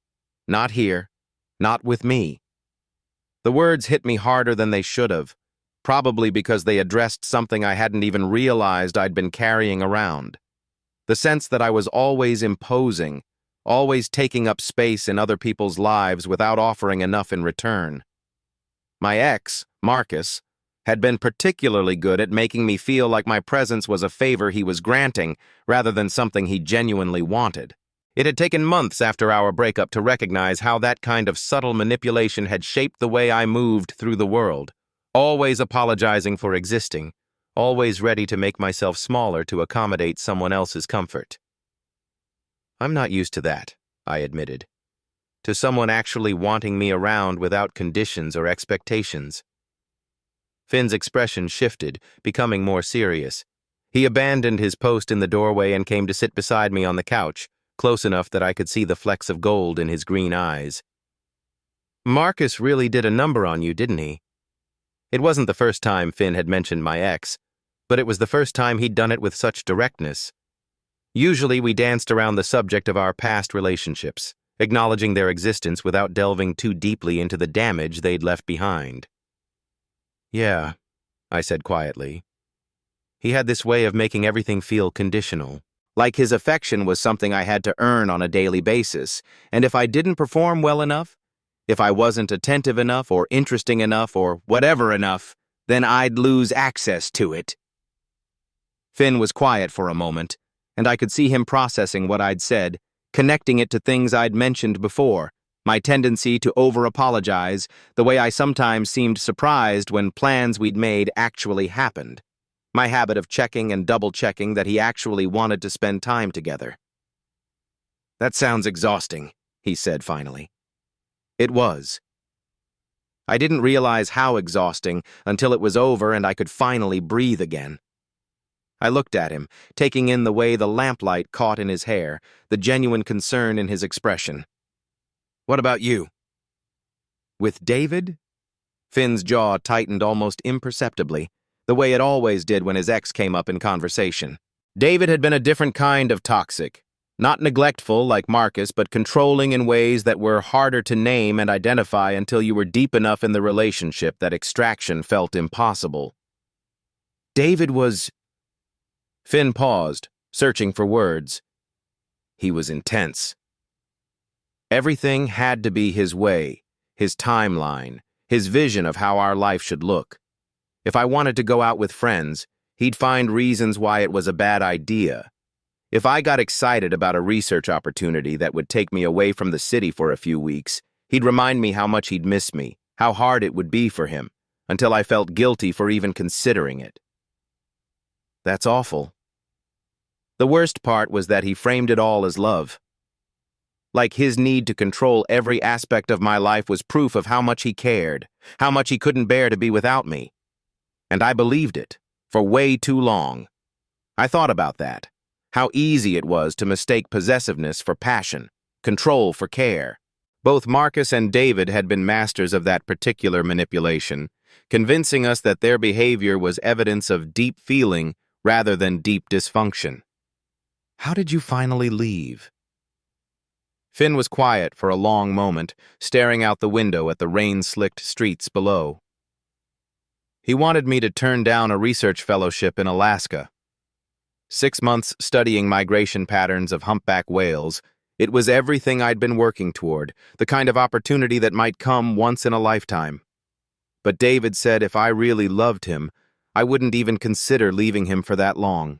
Not here. Not with me." The words hit me harder than they should have, probably because they addressed something I hadn't even realized I'd been carrying around. The sense that I was always imposing, always taking up space in other people's lives without offering enough in return. My ex, Marcus, had been particularly good at making me feel like my presence was a favor he was granting rather than something he genuinely wanted. It had taken months after our breakup to recognize how that kind of subtle manipulation had shaped the way I moved through the world, always apologizing for existing, always ready to make myself smaller to accommodate someone else's comfort. I'm not used to that, I admitted. To someone actually wanting me around without conditions or expectations. Finn's expression shifted, becoming more serious. He abandoned his post in the doorway and came to sit beside me on the couch, close enough that I could see the flecks of gold in his green eyes. Marcus really did a number on you, didn't he? It wasn't the first time Finn had mentioned my ex, but it was the first time he'd done it with such directness. Usually we danced around the subject of our past relationships, acknowledging their existence without delving too deeply into the damage they'd left behind. Yeah, I said quietly. He had this way of making everything feel conditional, like his affection was something I had to earn on a daily basis, and if I didn't perform well enough, if I wasn't attentive enough or interesting enough or whatever enough, then I'd lose access to it. Finn was quiet for a moment, and I could see him processing what I'd said, connecting it to things I'd mentioned before, my tendency to over-apologize, the way I sometimes seemed surprised when plans we'd made actually happened, my habit of checking and double-checking that he actually wanted to spend time together. That sounds exhausting, he said finally. It was. I didn't realize how exhausting until it was over and I could finally breathe again. I looked at him, taking in the way the lamplight caught in his hair, the genuine concern in his expression. What about you? With David? Finn's jaw tightened almost imperceptibly, the way it always did when his ex came up in conversation. David had been a different kind of toxic, not neglectful like Marcus, but controlling in ways that were harder to name and identify until you were deep enough in the relationship that extraction felt impossible. David was... Finn paused, searching for words. He was intense. Everything had to be his way, his timeline, his vision of how our life should look. If I wanted to go out with friends, he'd find reasons why it was a bad idea. If I got excited about a research opportunity that would take me away from the city for a few weeks, he'd remind me how much he'd miss me, how hard it would be for him, until I felt guilty for even considering it. That's awful. The worst part was that he framed it all as love. Like his need to control every aspect of my life was proof of how much he cared, how much he couldn't bear to be without me. And I believed it, for way too long. I thought about that, how easy it was to mistake possessiveness for passion, control for care. Both Marcus and David had been masters of that particular manipulation, convincing us that their behavior was evidence of deep feeling rather than deep dysfunction. How did you finally leave? Finn was quiet for a long moment, staring out the window at the rain-slicked streets below. He wanted me to turn down a research fellowship in Alaska. 6 months studying migration patterns of humpback whales, it was everything I'd been working toward, the kind of opportunity that might come once in a lifetime. But David said if I really loved him, I wouldn't even consider leaving him for that long.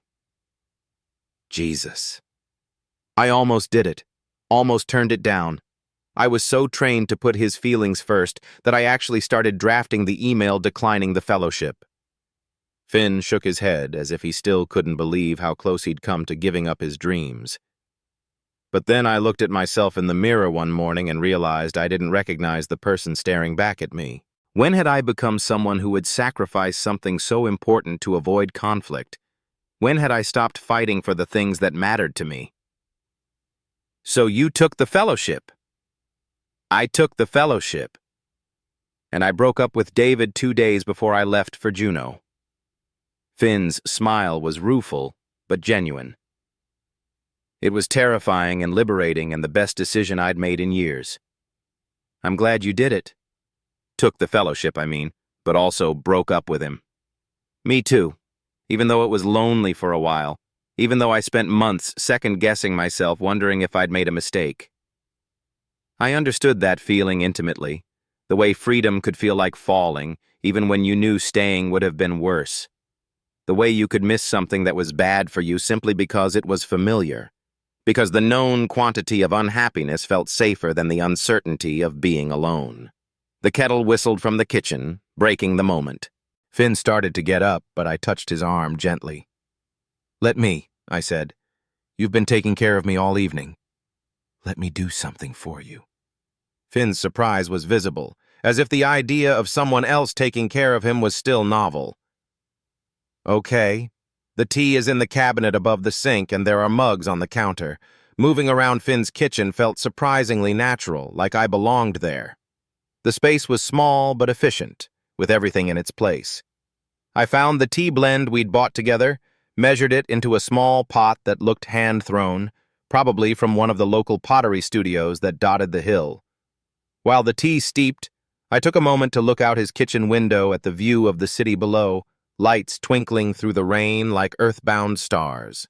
Jesus. I almost did it, almost turned it down. I was so trained to put his feelings first that I actually started drafting the email declining the fellowship. Finn shook his head as if he still couldn't believe how close he'd come to giving up his dreams. But then I looked at myself in the mirror one morning and realized I didn't recognize the person staring back at me. When had I become someone who would sacrifice something so important to avoid conflict? When had I stopped fighting for the things that mattered to me? So you took the fellowship. I took the fellowship. And I broke up with David 2 days before I left for Juneau. Finn's smile was rueful, but genuine. It was terrifying and liberating and the best decision I'd made in years. I'm glad you did it. Took the fellowship, I mean, but also broke up with him. Me too, even though it was lonely for a while, even though I spent months second-guessing myself, wondering if I'd made a mistake. I understood that feeling intimately, the way freedom could feel like falling, even when you knew staying would have been worse. The way you could miss something that was bad for you simply because it was familiar. because the known quantity of unhappiness felt safer than the uncertainty of being alone. The kettle whistled from the kitchen, breaking the moment. Finn started to get up, but I touched his arm gently. "Let me," I said. "You've been taking care of me all evening. Let me do something for you." Finn's surprise was visible, as if the idea of someone else taking care of him was still novel. "Okay. The tea is in the cabinet above the sink, and there are mugs on the counter." Moving around Finn's kitchen felt surprisingly natural, like I belonged there. The space was small but efficient, with everything in its place. I found the tea blend we'd bought together, measured it into a small pot that looked hand-thrown, probably from one of the local pottery studios that dotted the hill. While the tea steeped, I took a moment to look out his kitchen window at the view of the city below, lights twinkling through the rain like earthbound stars.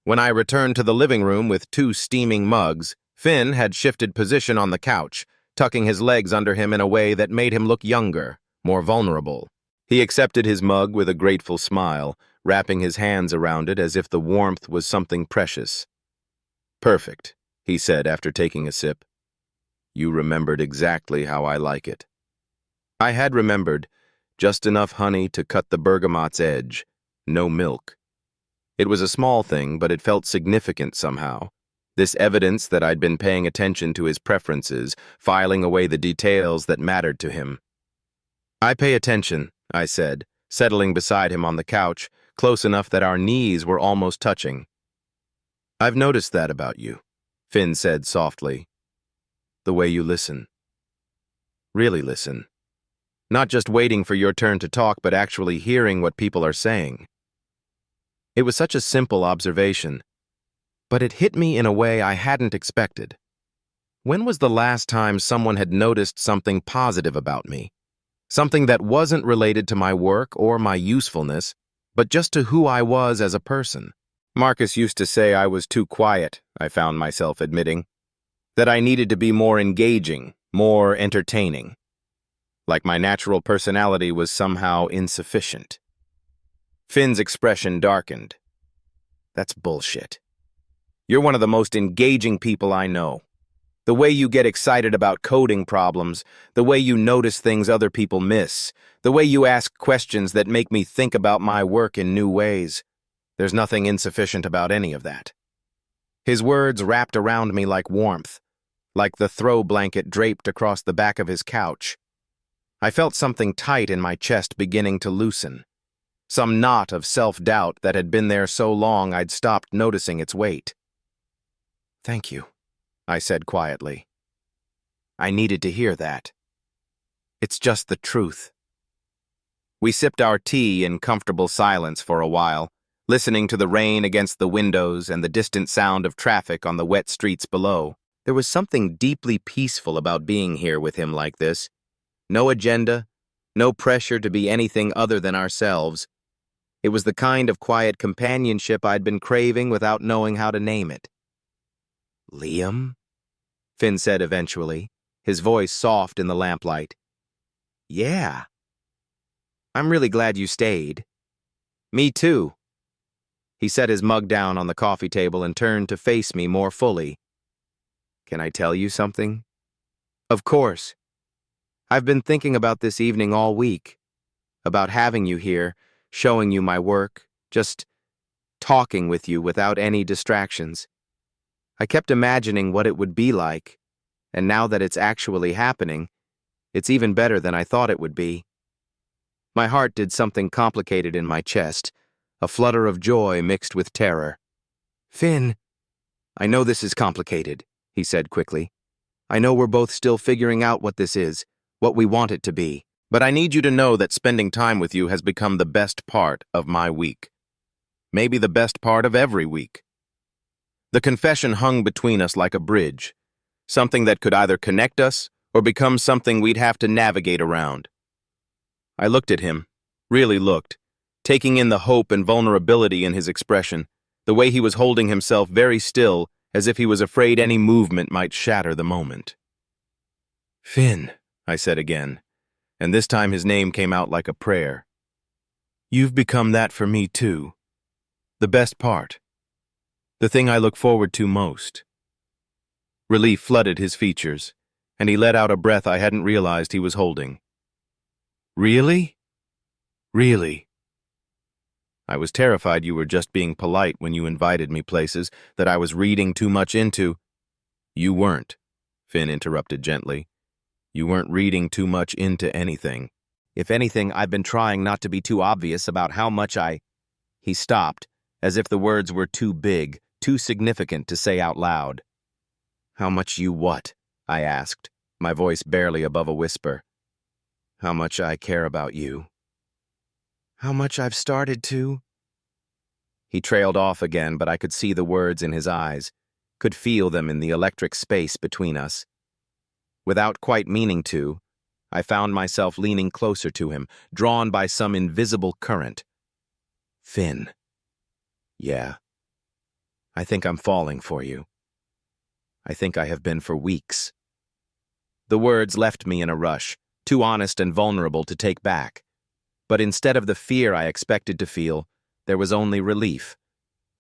When I returned to the living room with 2 steaming mugs, Finn had shifted position on the couch, tucking his legs under him in a way that made him look younger, more vulnerable. He accepted his mug with a grateful smile, wrapping his hands around it as if the warmth was something precious. "Perfect," he said after taking a sip. "You remembered exactly how I like it." I had remembered, just enough honey to cut the bergamot's edge, no milk. It was a small thing, but it felt significant somehow. This evidence that I'd been paying attention to his preferences, filing away the details that mattered to him. "I pay attention," I said, settling beside him on the couch, close enough that our knees were almost touching. "I've noticed that about you," Finn said softly. "The way you listen. Really listen. Not just waiting for your turn to talk, but actually hearing what people are saying." It was such a simple observation, but it hit me in a way I hadn't expected. When was the last time someone had noticed something positive about me? Something that wasn't related to my work or my usefulness, but just to who I was as a person. Marcus used to say I was too quiet, I found myself admitting. That I needed to be more engaging, more entertaining. Like my natural personality was somehow insufficient. Finn's expression darkened. "That's bullshit. You're one of the most engaging people I know. The way you get excited about coding problems, the way you notice things other people miss, the way you ask questions that make me think about my work in new ways. There's nothing insufficient about any of that." His words wrapped around me like warmth, like the throw blanket draped across the back of his couch. I felt something tight in my chest beginning to loosen. Some knot of self-doubt that had been there so long I'd stopped noticing its weight. "Thank you," I said quietly. I needed to hear that. It's just the truth. We sipped our tea in comfortable silence for a while, listening to the rain against the windows and the distant sound of traffic on the wet streets below. There was something deeply peaceful about being here with him like this. No agenda, no pressure to be anything other than ourselves. It was the kind of quiet companionship I'd been craving without knowing how to name it. "Liam?" Finn said eventually, his voice soft in the lamplight. "Yeah. I'm really glad you stayed." "Me too." He set his mug down on the coffee table and turned to face me more fully. "Can I tell you something?" "Of course. I've been thinking about this evening all week, about having you here, showing you my work, just talking with you without any distractions. I kept imagining what it would be like, and now that it's actually happening, it's even better than I thought it would be." My heart did something complicated in my chest, a flutter of joy mixed with terror. "Finn, I know this is complicated," he said quickly. "I know we're both still figuring out what this is, what we want it to be. But I need you to know that spending time with you has become the best part of my week. Maybe the best part of every week." The confession hung between us like a bridge, something that could either connect us or become something we'd have to navigate around. I looked at him, really looked, taking in the hope and vulnerability in his expression, the way he was holding himself very still as if he was afraid any movement might shatter the moment. "Finn," I said again, and this time his name came out like a prayer. "You've become that for me too. The best part. The thing I look forward to most. Relief flooded his features, and he let out a breath I hadn't realized he was holding. Really? Really? I was terrified you were just being polite when you invited me places that I was reading too much into. You weren't, Finn interrupted gently. You weren't reading too much into anything. If anything, I've been trying not to be too obvious about how much I... He stopped, as if the words were too big, too significant to say out loud. How much you what? I asked, my voice barely above a whisper. How much I care about you. How much I've started to... He trailed off again, but I could see the words in his eyes, could feel them in the electric space between us. Without quite meaning to, I found myself leaning closer to him, drawn by some invisible current. Finn. Yeah. I think I'm falling for you. I think I have been for weeks. The words left me in a rush, too honest and vulnerable to take back. But instead of the fear I expected to feel, there was only relief.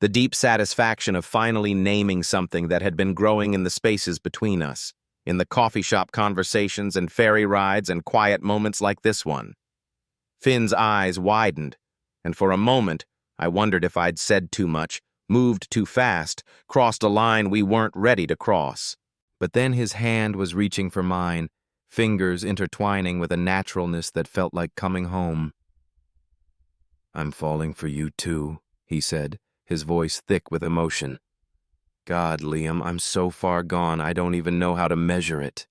The deep satisfaction of finally naming something that had been growing in the spaces between us, in the coffee shop conversations and ferry rides and quiet moments like this one. Finn's eyes widened, and for a moment, I wondered if I'd said too much, moved too fast, crossed a line we weren't ready to cross. But then his hand was reaching for mine, fingers intertwining with a naturalness that felt like coming home. I'm falling for you too, he said, his voice thick with emotion. God, Liam, I'm so far gone I don't even know how to measure it.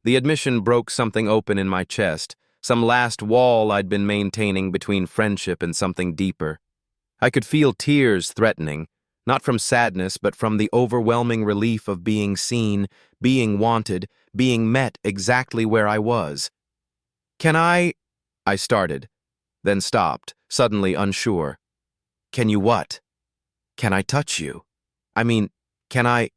The admission broke something open in my chest, some last wall I'd been maintaining between friendship and something deeper. I could feel tears threatening, not from sadness but from the overwhelming relief of being seen, being wanted, being met exactly where I was. Can I started, then stopped, suddenly unsure. Can you what? Can I touch you? I mean, can I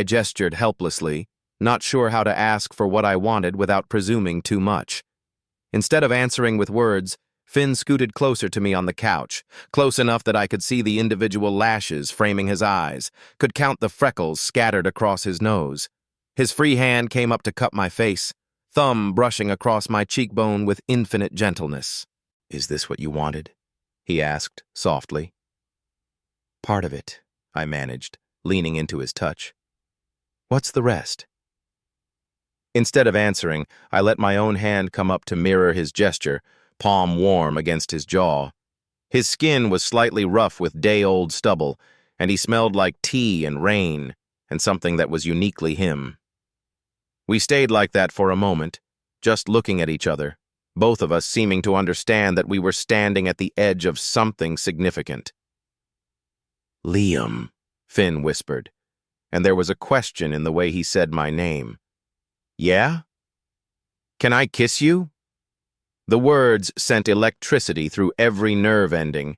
gestured helplessly, not sure how to ask for what I wanted without presuming too much. Instead of answering with words, Finn scooted closer to me on the couch, close enough that I could see the individual lashes framing his eyes, could count the freckles scattered across his nose. His free hand came up to cup my face, thumb brushing across my cheekbone with infinite gentleness. Is this what you wanted? He asked, softly. Part of it, I managed, leaning into his touch. What's the rest? Instead of answering, I let my own hand come up to mirror his gesture, palm warm against his jaw. His skin was slightly rough with day-old stubble, and he smelled like tea and rain, and something that was uniquely him. We stayed like that for a moment, just looking at each other, both of us seeming to understand that we were standing at the edge of something significant. Liam, Finn whispered, and there was a question in the way he said my name. Yeah? Can I kiss you? The words sent electricity through every nerve ending.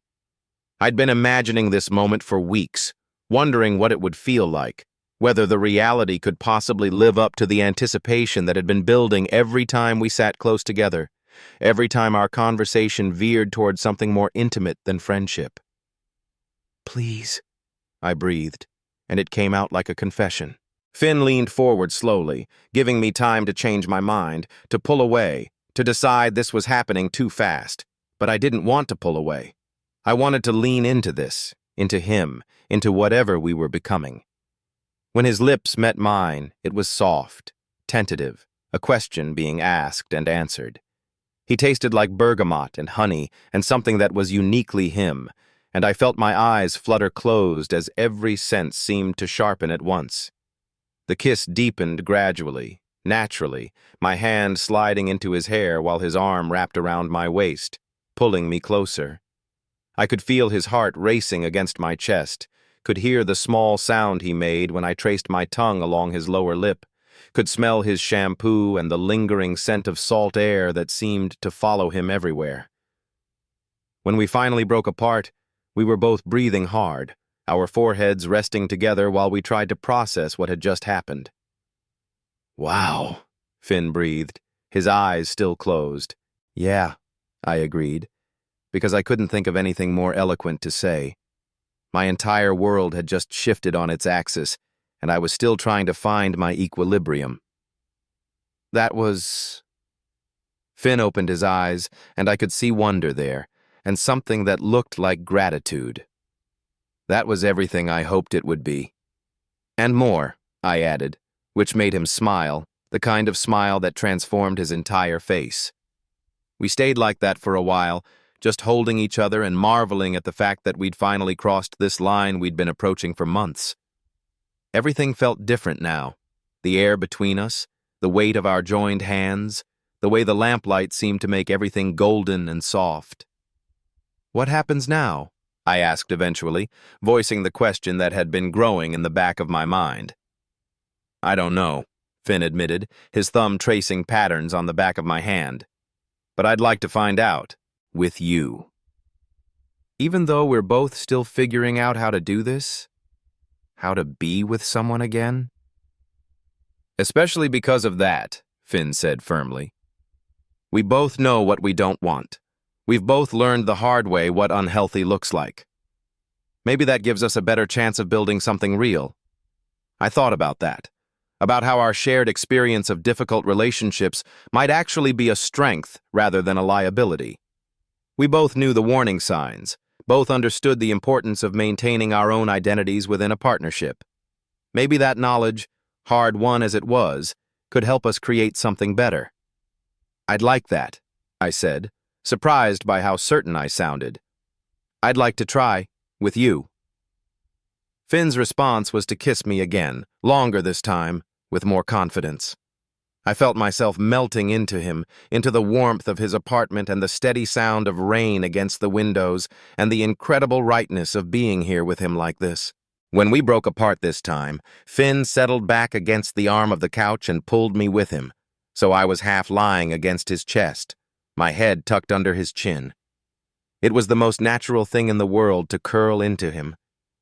I'd been imagining this moment for weeks, wondering what it would feel like, whether the reality could possibly live up to the anticipation that had been building every time we sat close together, every time our conversation veered toward something more intimate than friendship. Please, I breathed, and it came out like a confession. Finn leaned forward slowly, giving me time to change my mind, to pull away, to decide this was happening too fast. But I didn't want to pull away. I wanted to lean into this, into him, into whatever we were becoming. When his lips met mine, it was soft, tentative, a question being asked and answered. He tasted like bergamot and honey and something that was uniquely him, and I felt my eyes flutter closed as every sense seemed to sharpen at once. The kiss deepened gradually, naturally, my hand sliding into his hair while his arm wrapped around my waist, pulling me closer. I could feel his heart racing against my chest, could hear the small sound he made when I traced my tongue along his lower lip, could smell his shampoo and the lingering scent of salt air that seemed to follow him everywhere. When we finally broke apart, we were both breathing hard, our foreheads resting together while we tried to process what had just happened. Wow, Finn breathed, his eyes still closed. Yeah, I agreed, because I couldn't think of anything more eloquent to say. My entire world had just shifted on its axis, and I was still trying to find my equilibrium. That was... Finn opened his eyes, and I could see wonder there, and something that looked like gratitude. That was everything I hoped it would be. And more, I added, which made him smile, the kind of smile that transformed his entire face. We stayed like that for a while, just holding each other and marveling at the fact that we'd finally crossed this line we'd been approaching for months. Everything felt different now. The air between us, the weight of our joined hands, the way the lamplight seemed to make everything golden and soft. "What happens now?" I asked eventually, voicing the question that had been growing in the back of my mind. "I don't know," Finn admitted, his thumb tracing patterns on the back of my hand. "But I'd like to find out, with you." Even though we're both still figuring out how to do this, how to be with someone again? "Especially because of that," Finn said firmly. "We both know what we don't want. We've both learned the hard way what unhealthy looks like. Maybe that gives us a better chance of building something real." I thought about that, about how our shared experience of difficult relationships might actually be a strength rather than a liability. We both knew the warning signs, both understood the importance of maintaining our own identities within a partnership. Maybe that knowledge, hard-won as it was, could help us create something better. "I'd like that," I said, surprised by how certain I sounded. "I'd like to try, with you." Finn's response was to kiss me again, longer this time, with more confidence. I felt myself melting into him, into the warmth of his apartment and the steady sound of rain against the windows and the incredible rightness of being here with him like this. When we broke apart this time, Finn settled back against the arm of the couch and pulled me with him, so I was half lying against his chest, my head tucked under his chin. It was the most natural thing in the world to curl into him,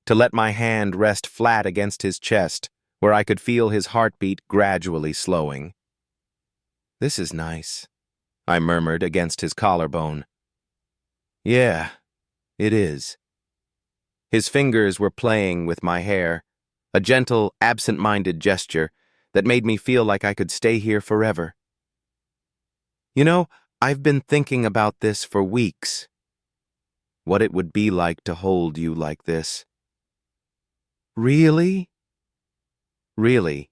to let my hand rest flat against his chest, where I could feel his heartbeat gradually slowing. "This is nice," I murmured against his collarbone. "Yeah, it is." His fingers were playing with my hair, a gentle, absent-minded gesture that made me feel like I could stay here forever. "You know, I've been thinking about this for weeks. What it would be like to hold you like this." "Really?" "Really.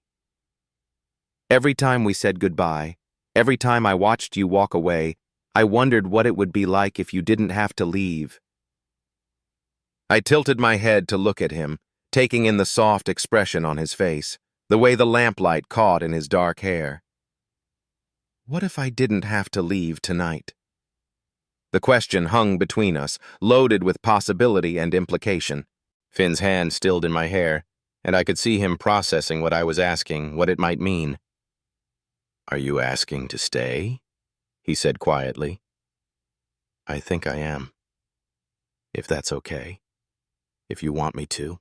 Every time we said goodbye, every time I watched you walk away, I wondered what it would be like if you didn't have to leave." I tilted my head to look at him, taking in the soft expression on his face, the way the lamplight caught in his dark hair. What if I didn't have to leave tonight? The question hung between us, loaded with possibility and implication. Finn's hand stilled in my hair, and I could see him processing what I was asking, what it might mean. "Are you asking to stay?" he said quietly. "I think I am. If that's okay. If you want me to."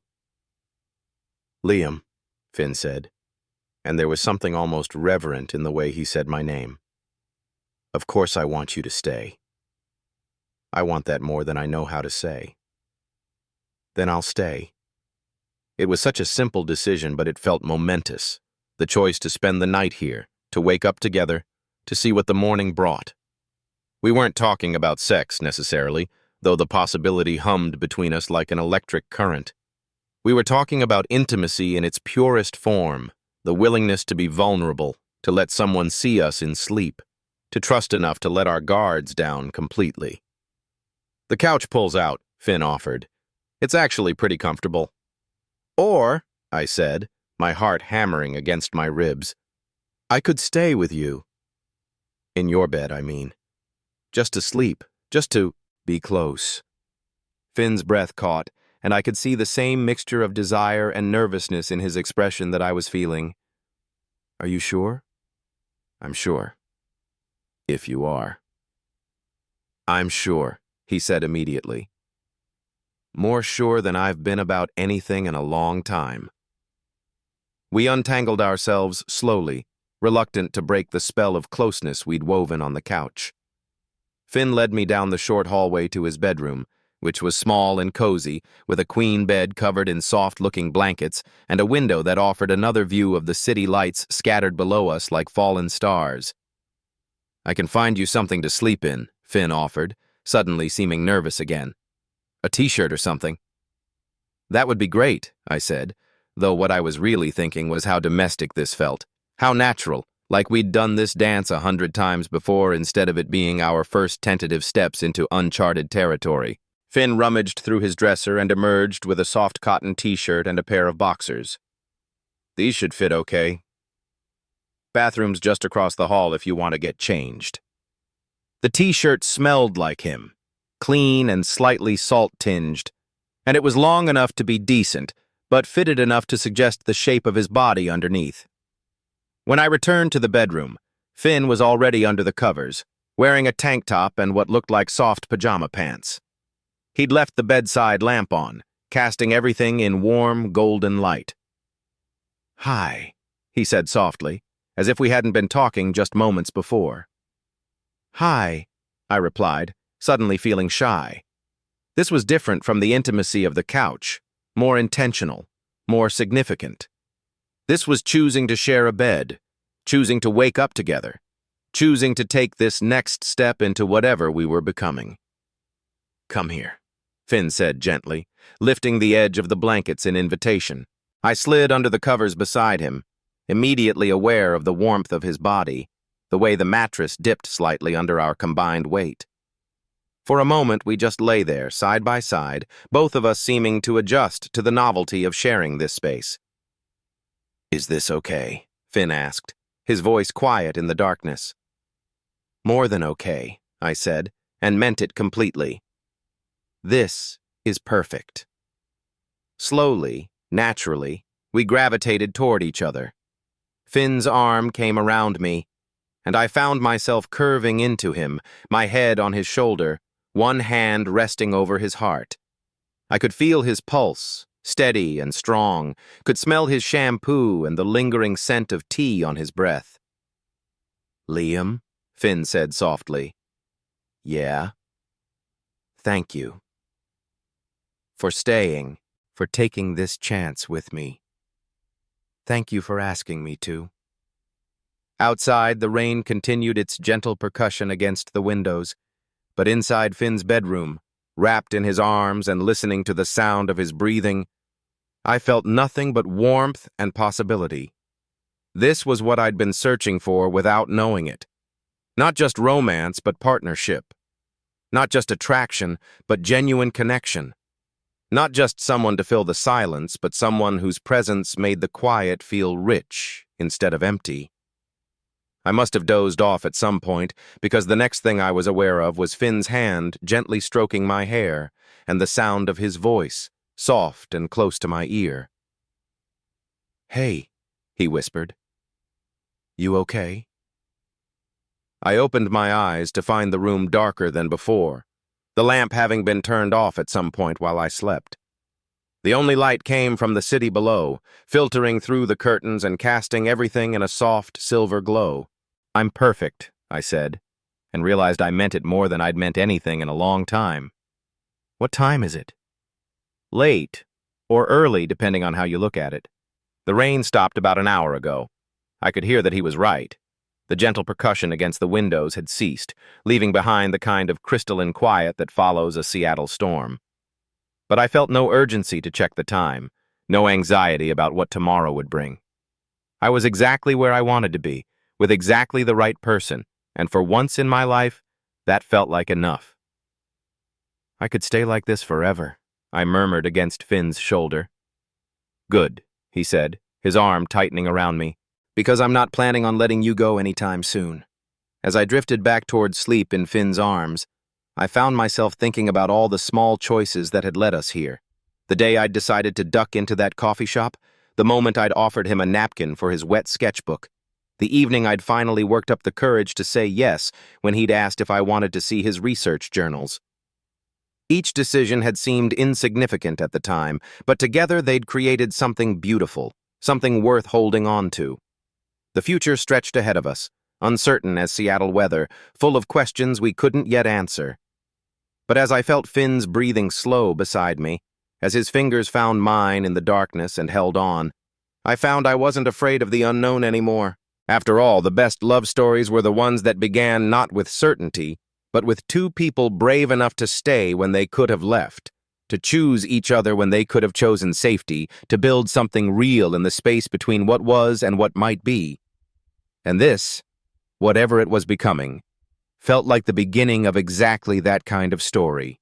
"Liam," Finn said, and there was something almost reverent in the way he said my name. "Of course I want you to stay. I want that more than I know how to say." "Then I'll stay." It was such a simple decision, but it felt momentous. The choice to spend the night here, to wake up together, to see what the morning brought. We weren't talking about sex, necessarily, though the possibility hummed between us like an electric current. We were talking about intimacy in its purest form, the willingness to be vulnerable, to let someone see us in sleep, to trust enough to let our guards down completely. "The couch pulls out," Finn offered. "It's actually pretty comfortable." "Or," I said, my heart hammering against my ribs, "I could stay with you." "In your bed, I mean. Just to sleep, just to be close." Finn's breath caught, and I could see the same mixture of desire and nervousness in his expression that I was feeling. "Are you sure?" "I'm sure. If you are." "I'm sure," he said immediately. More sure than I've been about anything in a long time. We untangled ourselves slowly, reluctant to break the spell of closeness we'd woven on the couch. Finn led me down the short hallway to his bedroom, which was small and cozy, with a queen bed covered in soft-looking blankets and a window that offered another view of the city lights scattered below us like fallen stars. "I can find you something to sleep in," Finn offered, suddenly seeming nervous again. "A t-shirt or something." "That would be great," I said, though what I was really thinking was how domestic this felt. How natural, like we'd done this dance 100 times before instead of it being our first tentative steps into uncharted territory. Finn rummaged through his dresser and emerged with a soft cotton t-shirt and a pair of boxers. "These should fit okay. Bathroom's just across the hall if you want to get changed." The t-shirt smelled like him, clean and slightly salt-tinged, and it was long enough to be decent, but fitted enough to suggest the shape of his body underneath. When I returned to the bedroom, Finn was already under the covers, wearing a tank top and what looked like soft pajama pants. He'd left the bedside lamp on, casting everything in warm, golden light. "Hi," he said softly, as if we hadn't been talking just moments before. "Hi," I replied, suddenly feeling shy. This was different from the intimacy of the couch, more intentional, more significant. This was choosing to share a bed, choosing to wake up together, choosing to take this next step into whatever we were becoming. "Come here," Finn said gently, lifting the edge of the blankets in invitation. I slid under the covers beside him, immediately aware of the warmth of his body, the way the mattress dipped slightly under our combined weight. For a moment we just lay there, side by side, both of us seeming to adjust to the novelty of sharing this space. "Is this okay?" Finn asked, his voice quiet in the darkness. "More than okay," I said, and meant it completely. "This is perfect." Slowly, naturally, we gravitated toward each other. Finn's arm came around me, and I found myself curving into him, my head on his shoulder, one hand resting over his heart. I could feel his pulse, steady and strong, could smell his shampoo and the lingering scent of tea on his breath. "Liam," Finn said softly. "Yeah?" "Thank you. For staying, for taking this chance with me. Thank you for asking me to." Outside, the rain continued its gentle percussion against the windows, but inside Finn's bedroom, wrapped in his arms and listening to the sound of his breathing, I felt nothing but warmth and possibility. This was what I'd been searching for without knowing it. Not just romance, but partnership. Not just attraction, but genuine connection. Not just someone to fill the silence, but someone whose presence made the quiet feel rich instead of empty. I must have dozed off at some point, because the next thing I was aware of was Finn's hand gently stroking my hair and the sound of his voice, soft and close to my ear. "Hey," he whispered. "You okay?" I opened my eyes to find the room darker than before, the lamp having been turned off at some point while I slept. The only light came from the city below, filtering through the curtains and casting everything in a soft, silver glow. "I'm perfect," I said, and realized I meant it more than I'd meant anything in a long time. "What time is it?" "Late, or early, depending on how you look at it. The rain stopped about an hour ago." I could hear that he was right. The gentle percussion against the windows had ceased, leaving behind the kind of crystalline quiet that follows a Seattle storm. But I felt no urgency to check the time, no anxiety about what tomorrow would bring. I was exactly where I wanted to be, with exactly the right person, and for once in my life, that felt like enough. "I could stay like this forever," I murmured against Finn's shoulder. "Good," he said, his arm tightening around me, "because I'm not planning on letting you go anytime soon." As I drifted back toward sleep in Finn's arms, I found myself thinking about all the small choices that had led us here. The day I'd decided to duck into that coffee shop, the moment I'd offered him a napkin for his wet sketchbook, the evening I'd finally worked up the courage to say yes when he'd asked if I wanted to see his research journals. Each decision had seemed insignificant at the time, but together they'd created something beautiful, something worth holding on to. The future stretched ahead of us, uncertain as Seattle weather, full of questions we couldn't yet answer. But as I felt Finn's breathing slow beside me, as his fingers found mine in the darkness and held on, I found I wasn't afraid of the unknown anymore. After all, the best love stories were the ones that began not with certainty, but with two people brave enough to stay when they could have left, to choose each other when they could have chosen safety, to build something real in the space between what was and what might be. And this, whatever it was becoming, felt like the beginning of exactly that kind of story.